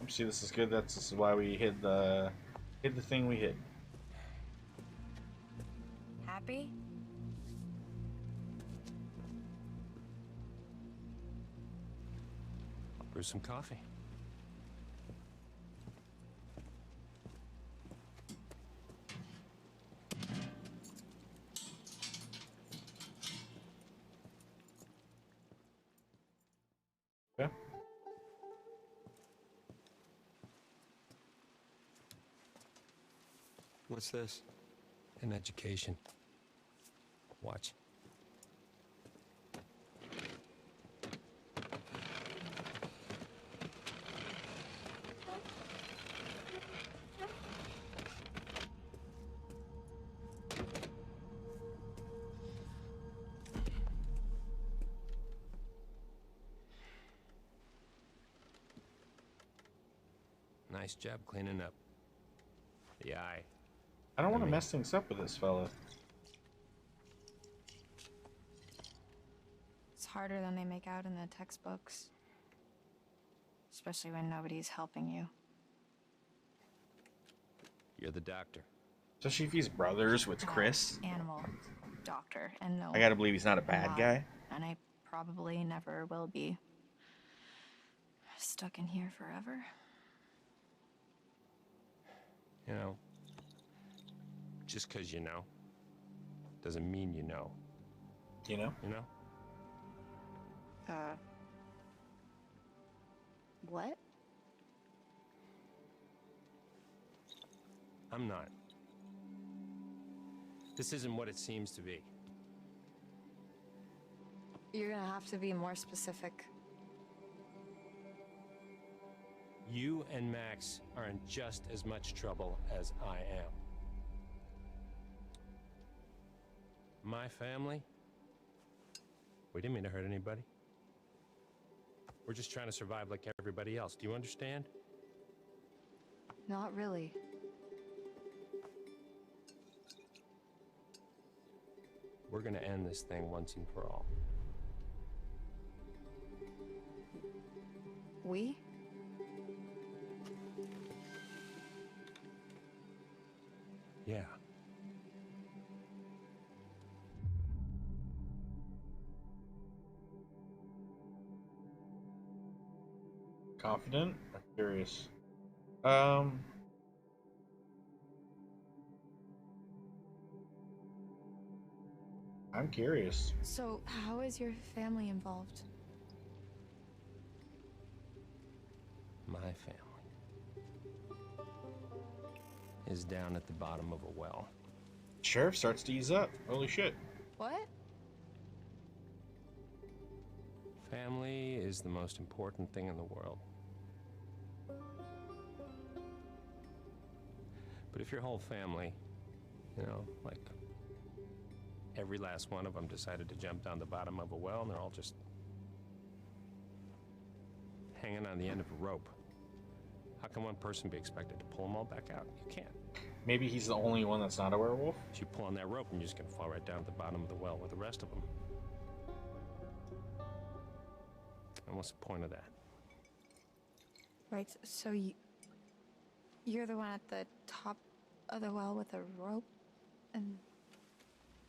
See, this is good. This is why we hid the thing we hid. Happy? Brew some coffee. Okay. What's this? An education. Watch. Nice job cleaning up the eye. I don't want to mess things up with this fella. It's harder than they make out in the textbooks. Especially when nobody's helping you. You're the doctor. Especially if he's brothers with Chris. Animal doctor, and no. I gotta believe he's not a bad guy. And I probably never will be. Stuck in here forever. You know, just because you know doesn't mean you know. You know? You know? What? I'm not. This isn't what it seems to be. You're gonna have to be more specific. You and Max are in just as much trouble as I am. My family? We didn't mean to hurt anybody. We're just trying to survive like everybody else. Do you understand? Not really. We're gonna end this thing once and for all. We? Yeah. Confident or curious? I'm curious. So, how is your family involved? My family is down at the bottom of a well. Sheriff starts to ease up. Holy shit. What? Family is the most important thing in the world. But if your whole family, you know, like every last one of them decided to jump down the bottom of a well and they're all just hanging on the end of a rope, how can one person be expected to pull them all back out? You can't. Maybe he's the only one that's not a werewolf? If you pull on that rope and you're just gonna fall right down to the bottom of the well with the rest of them. And what's the point of that? Right, so you're the one at the top of the well with a rope? And...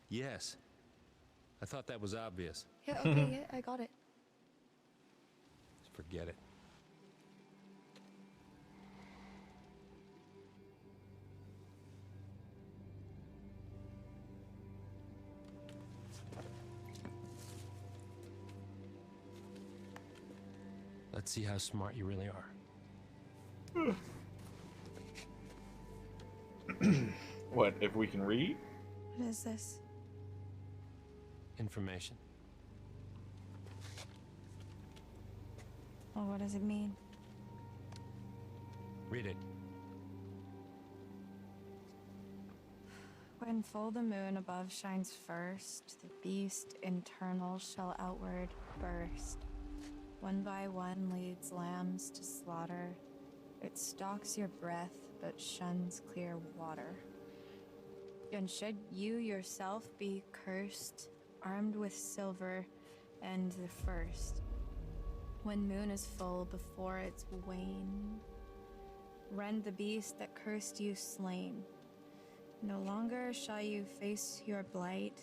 Yes. I thought that was obvious. Yeah, okay, yeah, I got it. Just forget it. Let's see how smart you really are. What, if we can read? What is this? Information. Well, what does it mean? Read it. When full the moon above shines first, the beast internal shall outward burst. One by one leads lambs to slaughter. It stalks your breath, but shuns clear water. And should you yourself be cursed, armed with silver and the first, when moon is full before its wane, rend the beast that cursed you slain. No longer shall you face your blight,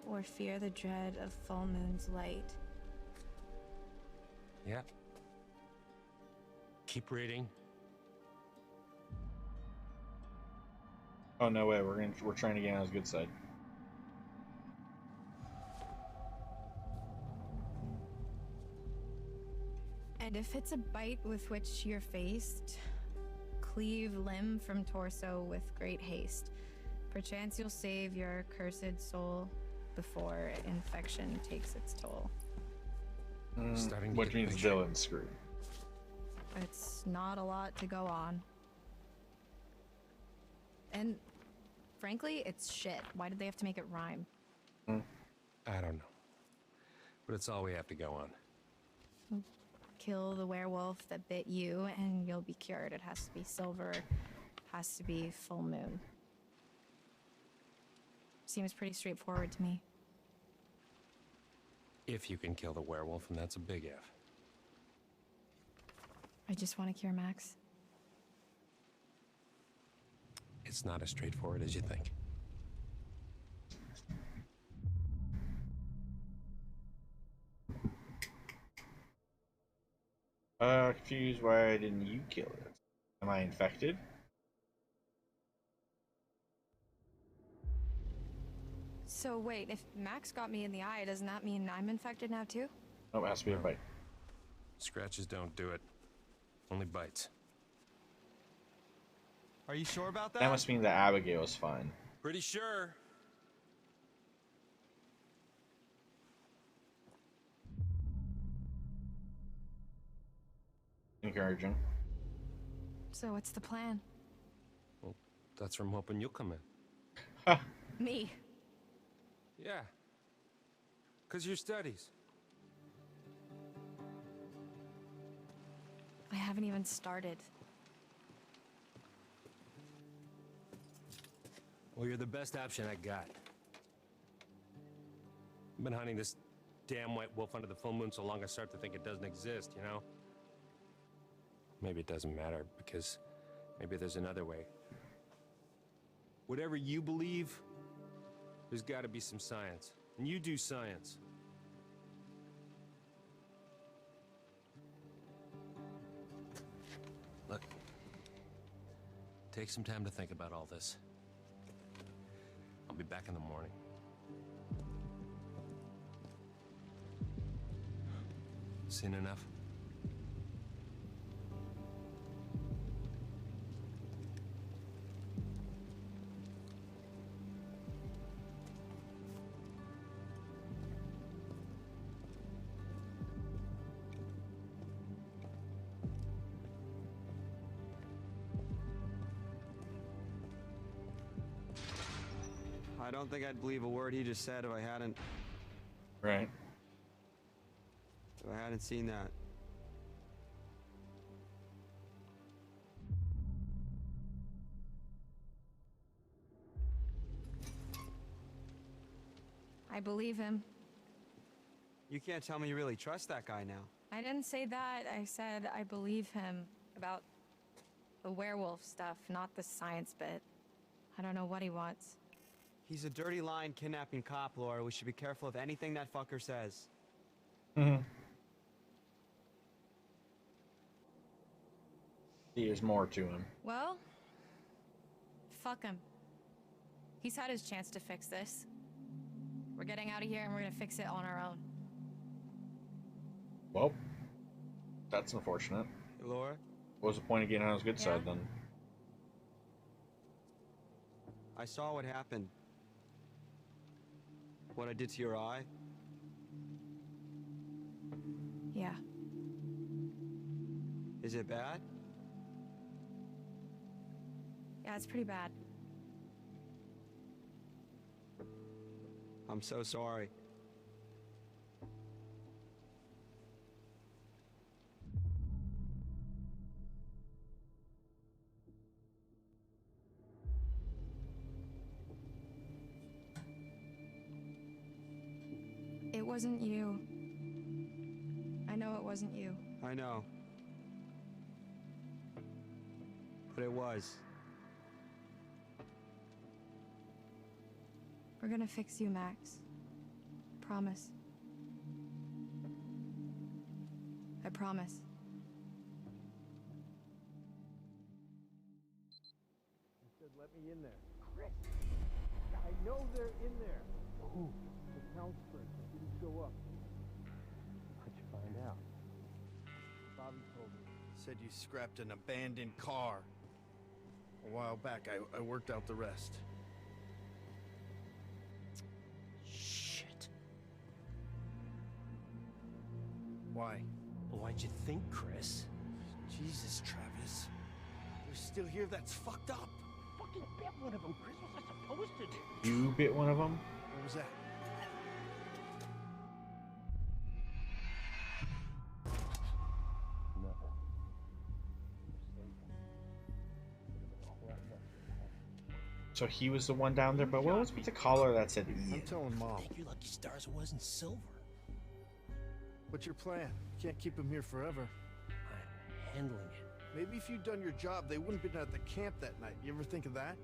or fear the dread of full moon's light. Yeah. Keep reading. Oh no way, we're trying to get on his good side. And if it's a bite with which you're faced, cleave limb from torso with great haste. Perchance you'll save your cursed soul before infection takes its toll. Which means Dylan's screwed. It's not a lot to go on. And frankly, it's shit. Why did they have to make it rhyme? I don't know. But it's all we have to go on. Kill the werewolf that bit you and you'll be cured. It has to be silver, has to be full moon. Seems pretty straightforward to me. If you can kill the werewolf, and that's a big if. I just want to cure Max. It's not as straightforward as you think. Confused, why didn't you kill it? Am I infected? So wait, if Max got me in the eye, doesn't that mean I'm infected now too? Oh, it has to be a bite. Scratches don't do it. Only bites. Are you sure about that? That must mean that Abigail's fine. Pretty sure. Encouraging. So what's the plan? Well, that's from hoping you'll come in. Me? Yeah. 'Cause your studies. I haven't even started. Well, you're the best option I got. I've been hunting this damn white wolf under the full moon so long I start to think it doesn't exist, you know? Maybe it doesn't matter, because maybe there's another way. Whatever you believe, there's got to be some science. And you do science. Look, take some time to think about all this. I'll be back in the morning. Seen enough? I don't think I'd believe a word he just said if I hadn't... Right. If I hadn't seen that. I believe him. You can't tell me you really trust that guy now. I didn't say that. I said I believe him about the werewolf stuff, not the science bit. I don't know what he wants. He's a dirty lying kidnapping cop, Laura. We should be careful of anything that fucker says. There's more to him. Well, fuck him. He's had his chance to fix this. We're getting out of here and we're gonna fix it on our own. Well, That's unfortunate. Hey, Laura? What was the point of getting on his good side then? I saw what happened. What I did to your eye. Yeah. Is it bad? Yeah, it's pretty bad. I'm so sorry. It wasn't you. I know it wasn't you. I know. But it was. We're gonna fix you, Max. Promise. I promise. He said, let me in there. Chris! I know they're in there. Who? The counselor that didn't show up. How'd you find out? Bobby told me. Said you scrapped an abandoned car. A while back, I worked out the rest. Shit. Why? Why'd you think, Chris? Jesus, Travis. You're still here? That's fucked up. Fucking bit one of them, Chris. What was I supposed to do? You bit one of them? What was that? So he was the one down there, but what was with the collar that said I'm Ian? telling Mom. Thank your lucky stars it wasn't silver. What's your plan? You can't keep him here forever. I'm handling it. Maybe if you'd done your job, they wouldn't have been at the camp that night. You ever think of that?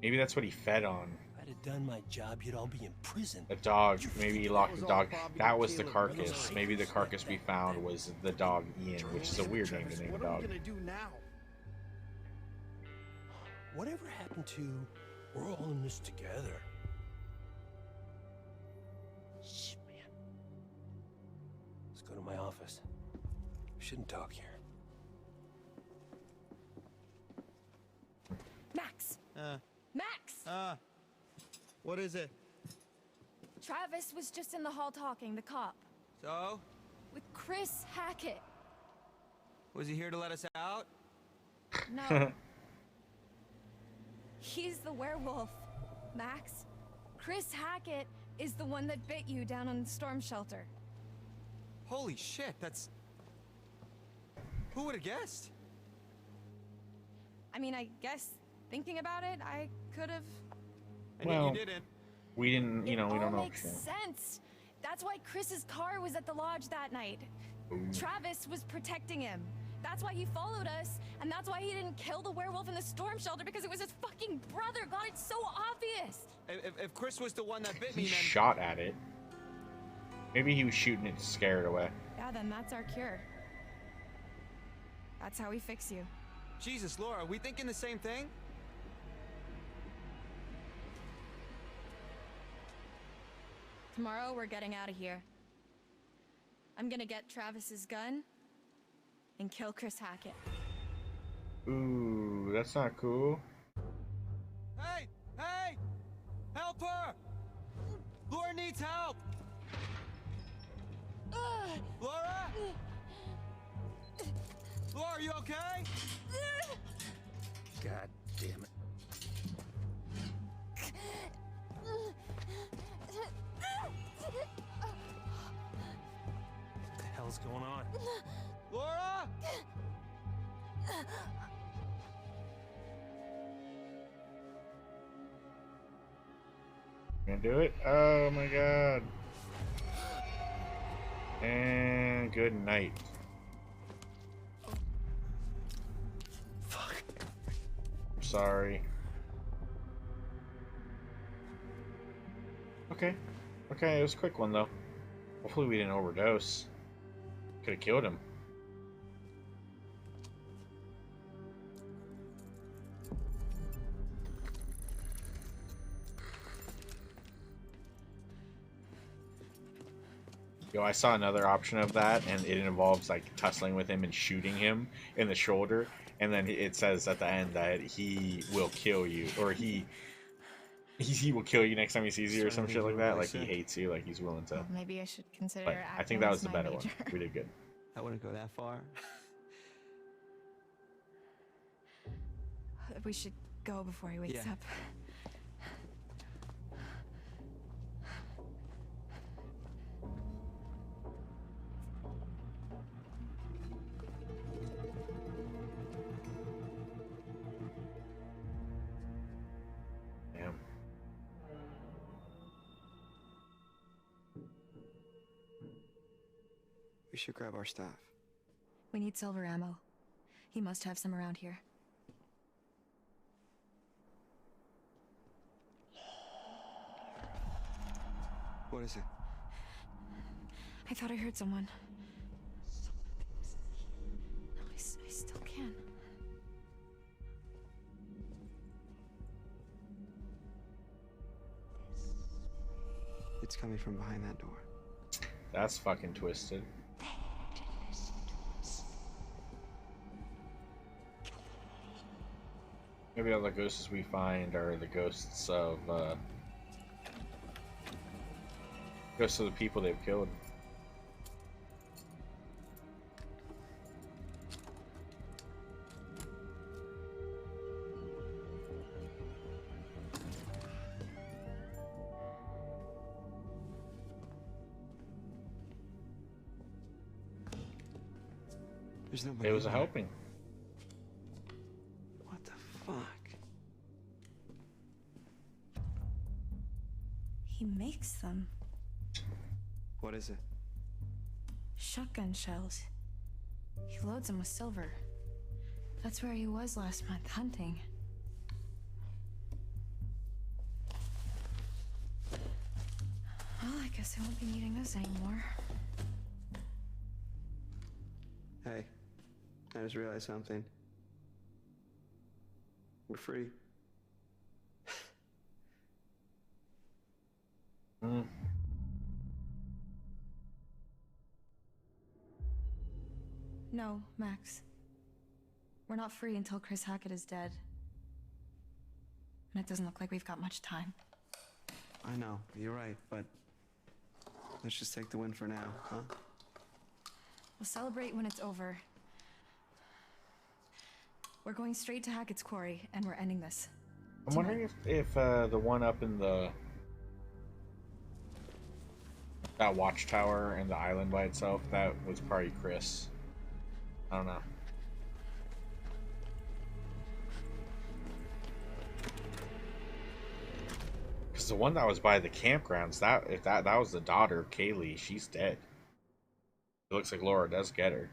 Maybe that's what he fed on. If I'd have done my job, you'd all be in prison. The dog. Maybe he locked the dog. That was the carcass. Maybe the carcass we found was the dog Ian, which is a weird name to name a What are dog. we gonna do now? Whatever happened to we're all in this together? Shh, man. Let's go to my office. We shouldn't talk here. Max! Uh, Max! what is it? Travis was just in the hall talking, the cop. So? With Chris Hackett. Was he here to let us out? No. He's the werewolf, Max. Chris Hackett is the one that bit you down on the storm shelter. Holy shit, that's... Who would have guessed? I mean, I guess thinking about it, I could have. And Well, you didn't. We didn't, you know, we It don't all know. makes sense. That's why Chris's car was at the lodge that night. Ooh. Travis was protecting him. That's why he followed us, and that's why he didn't kill the werewolf in the storm shelter, because it was his fucking brother. God, it's so obvious. If Chris was the one that bit He me, then... shot at it. Maybe he was shooting it to scare it away. Yeah, then that's our cure. That's how we fix you. Jesus, Laura, are we thinking the same thing? Tomorrow, we're getting out of here. I'm gonna get Travis's gun and kill Chris Hackett. Ooh, that's not cool. Hey! Hey! Help her! Laura needs help! Laura? Laura, are you okay? God damn it. What the hell's going on? Laura? Gonna do it? Oh my god. And good night. Fuck. Sorry. Okay. Okay, it was a quick one though. Hopefully we didn't overdose. Could have killed him. Yo, I saw another option of that, and it involves like tussling with him and shooting him in the shoulder, and then it says at the end that he will kill you, or he will kill you next time he sees you, or some shit like that. Like he hates you, like he's willing to. Well, maybe I should consider But I think acting that as was the my better major. one. We did good. I wouldn't go that far. We should go before he wakes Yeah. up. Damn. We should grab our stuff. We need silver ammo. He must have some around here. What is it? I thought I heard someone. No, I still can. It's coming from behind that door. That's fucking twisted. Maybe all the ghosts we find are the ghosts of the people they've killed. There's nobody. It was a in there. helping. What the fuck? He makes them. What is it? Shotgun shells. He loads them with silver. That's where he was last month, hunting. Well, I guess I won't be needing this anymore. Hey, I just realized something. We're free. No, Max. We're not free until Chris Hackett is dead. And it doesn't look like we've got much time. I know, you're right, but let's just take the win for now, huh? We'll celebrate when it's over. We're going straight to Hackett's Quarry, and we're ending this. I'm wondering if the one up in that watchtower and the island by itself, that was probably Chris. I don't know. Because the one that was by the campgrounds, that was the daughter of Kaylee. She's dead. It looks like Laura does get her.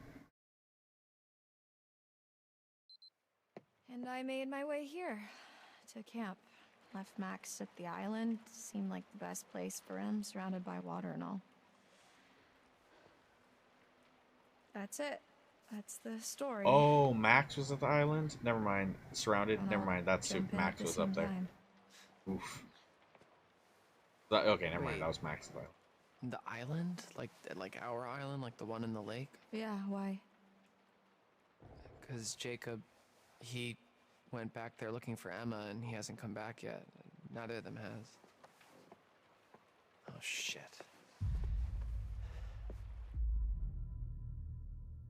And I made my way here to camp. Left Max at the island. Seemed like the best place for him, surrounded by water and all. That's it. That's the story. Oh, Max was at the island? Never mind. Surrounded? And Never I'll mind. That's who jump in at Max the was up same there. time. Oof. Okay, never mind. Wait. That was Max's island. The island? Like our island? Like the one in the lake? Yeah, why? Because Jacob, he went back there looking for Emma and he hasn't come back yet. Neither of them has. Oh, shit.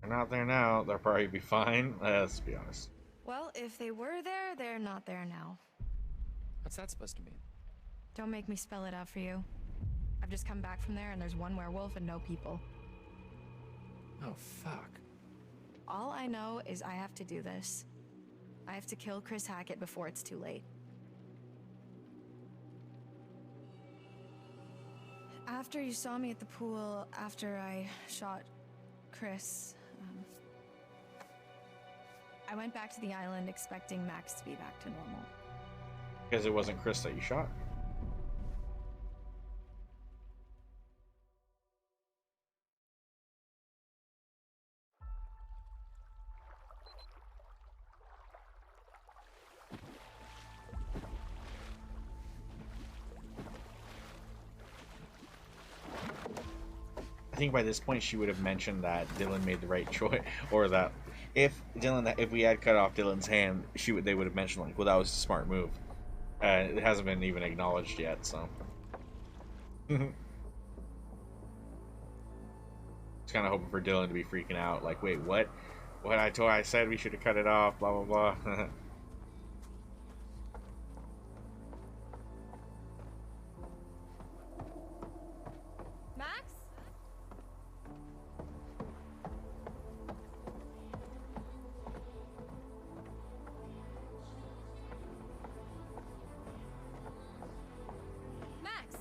They're not there now. They'll probably be fine. Let's be honest. Well, if they were there, they're not there now. What's that supposed to mean? Don't make me spell it out for you. I've just come back from there and there's one werewolf and no people. Oh, fuck. All I know is I have to do this. I have to kill Chris Hackett before it's too late. After you saw me at the pool, after I shot Chris, I went back to the island expecting Max to be back to normal. Because it wasn't Chris that you shot. I think by this point she would have mentioned that Dylan made the right choice, or that if we had cut off Dylan's hand, they would have mentioned like, well, that was a smart move. It hasn't been even acknowledged yet, so. Just kind of hoping for Dylan to be freaking out, like, wait, what? What I said we should have cut it off, blah blah blah. Max? Max?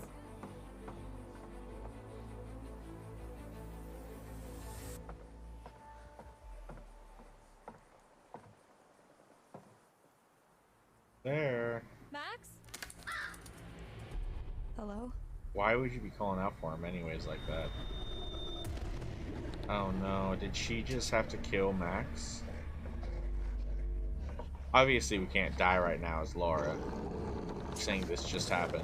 There. Max? Hello? Why would you be calling out for him anyways like that? Oh no, did she just have to kill Max? Obviously we can't die right now as Laura, saying this just happened.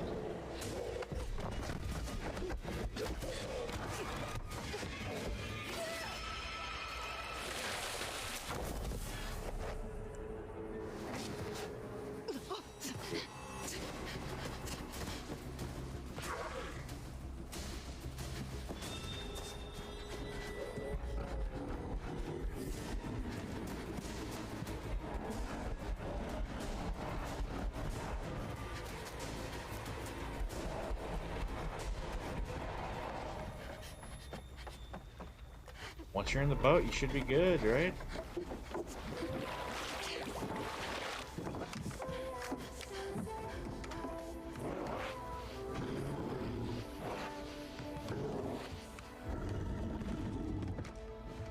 Once you're in the boat, you should be good, right?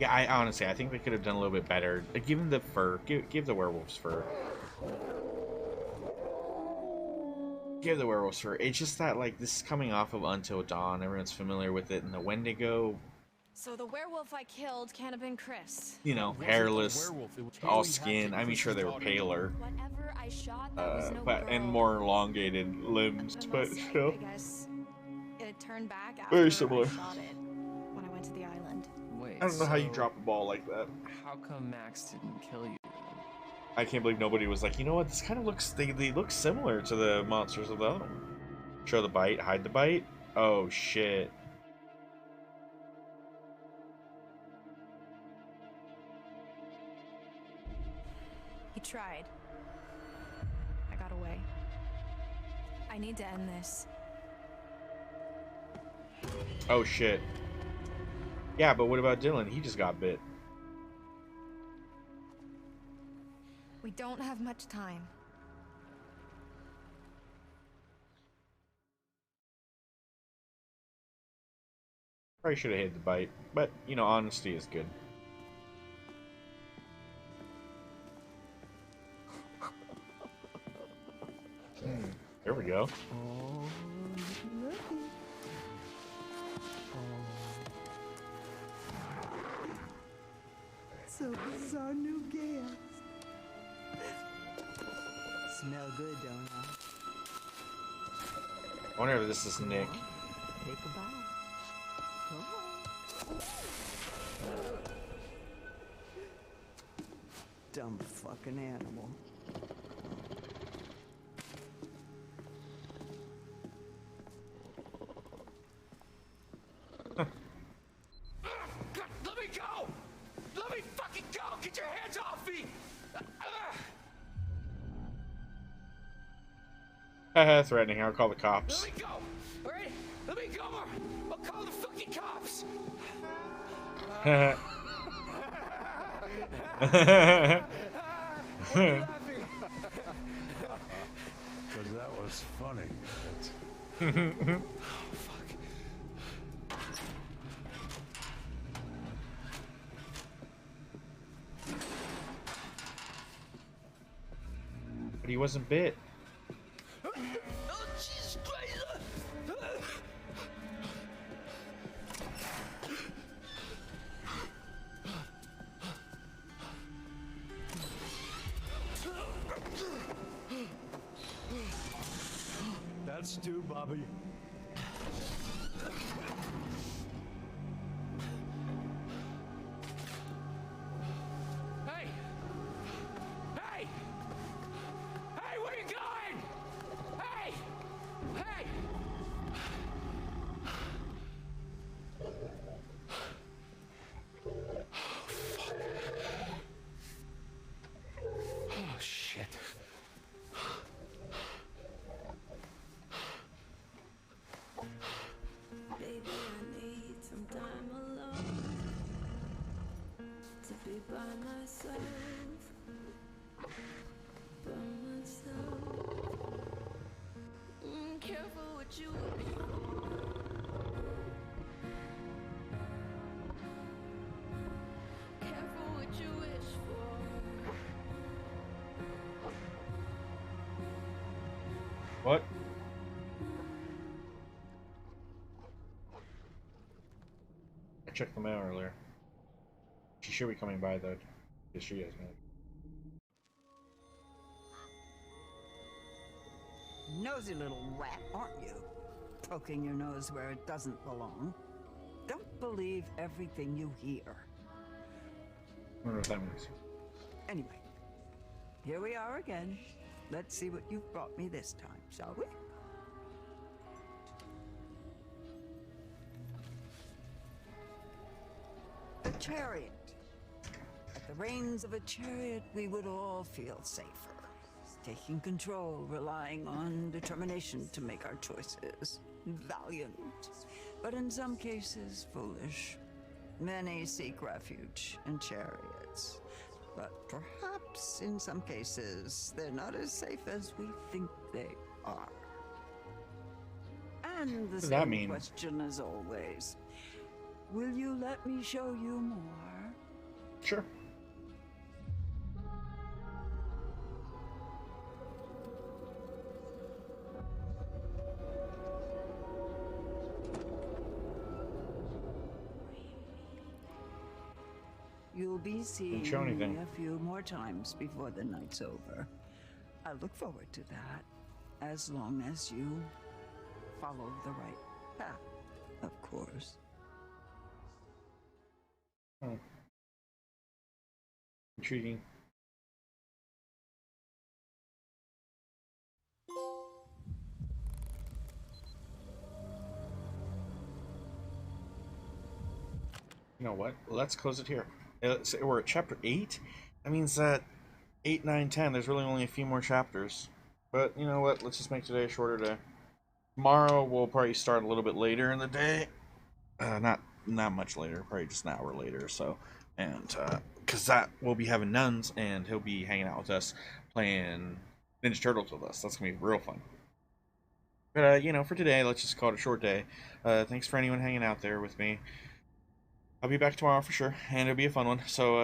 Yeah, I think they could have done a little bit better. Give them the fur. Give the werewolves fur. Give the werewolves fur. It's just that, like, this is coming off of Until Dawn. Everyone's familiar with it. And the Wendigo, So the werewolf I killed can't have been Chris. you know, hairless, all skin. I mean, sure they were paler, Whatever I shot, that was no but and girl. more elongated limbs, but Unless, still I guess it turned back after very similar. I shot it when I went to the island. Wait, I don't know how you so drop a ball like that. How come Max didn't kill you? I can't believe nobody was like, you know what? This kind of looks. They look similar to the monsters of the other one. Show the bite, hide the bite. Oh shit. He tried. I got away. I need to end this. Oh shit. Yeah, but what about Dylan? He just got bit. We don't have much time. Probably should have hid the bite, but you know, honesty is good. There we go. So this is our new guest. Smell good, don't I? I wonder if this is Nick. Take a bite. Come on. Dumb fucking animal. Let me go! Let me fucking go! Get your hands off me! Haha, threatening. I'll call the cops. Let me go! Alright? Let me go or I'll call the fucking cops! What are you laughing? Because that was funny. Oh, fuck. But he wasn't bit. Oh, Jesus Christ! That's two, Bobby. What? I checked the mail earlier. She should be coming by though. Yes, she is, man. Nosy little rat, aren't you? Poking your nose where it doesn't belong. Don't believe everything you hear. I wonder what that means. Anyway, here we are again. Let's see what you've brought me this time, shall we? A chariot. At the reins of a chariot, we would all feel safer. Taking control, relying on determination to make our choices. Valiant, but in some cases foolish. Many seek refuge in chariots, but perhaps in some cases they're not as safe as we think they are. And the same question as always. Will you let me show you more? Sure. You'll be seeing me a few more times before the night's over. I look forward to that, as long as you follow the right path, of course. Oh. Intriguing. You know what? Let's close it here. We're at chapter 8. That means that 8, 9, 10, there's really only a few more chapters. But you know what? Let's just make today a shorter day. Tomorrow we'll probably start a little bit later in the day. Not much later, probably just an hour later or so. And because that we'll be having nuns, and he'll be hanging out with us, playing Ninja Turtles with us. That's gonna be real fun. But you know, for today, let's just call it a short day. Thanks for anyone hanging out there with me. I'll be back tomorrow for sure, and it'll be a fun one. So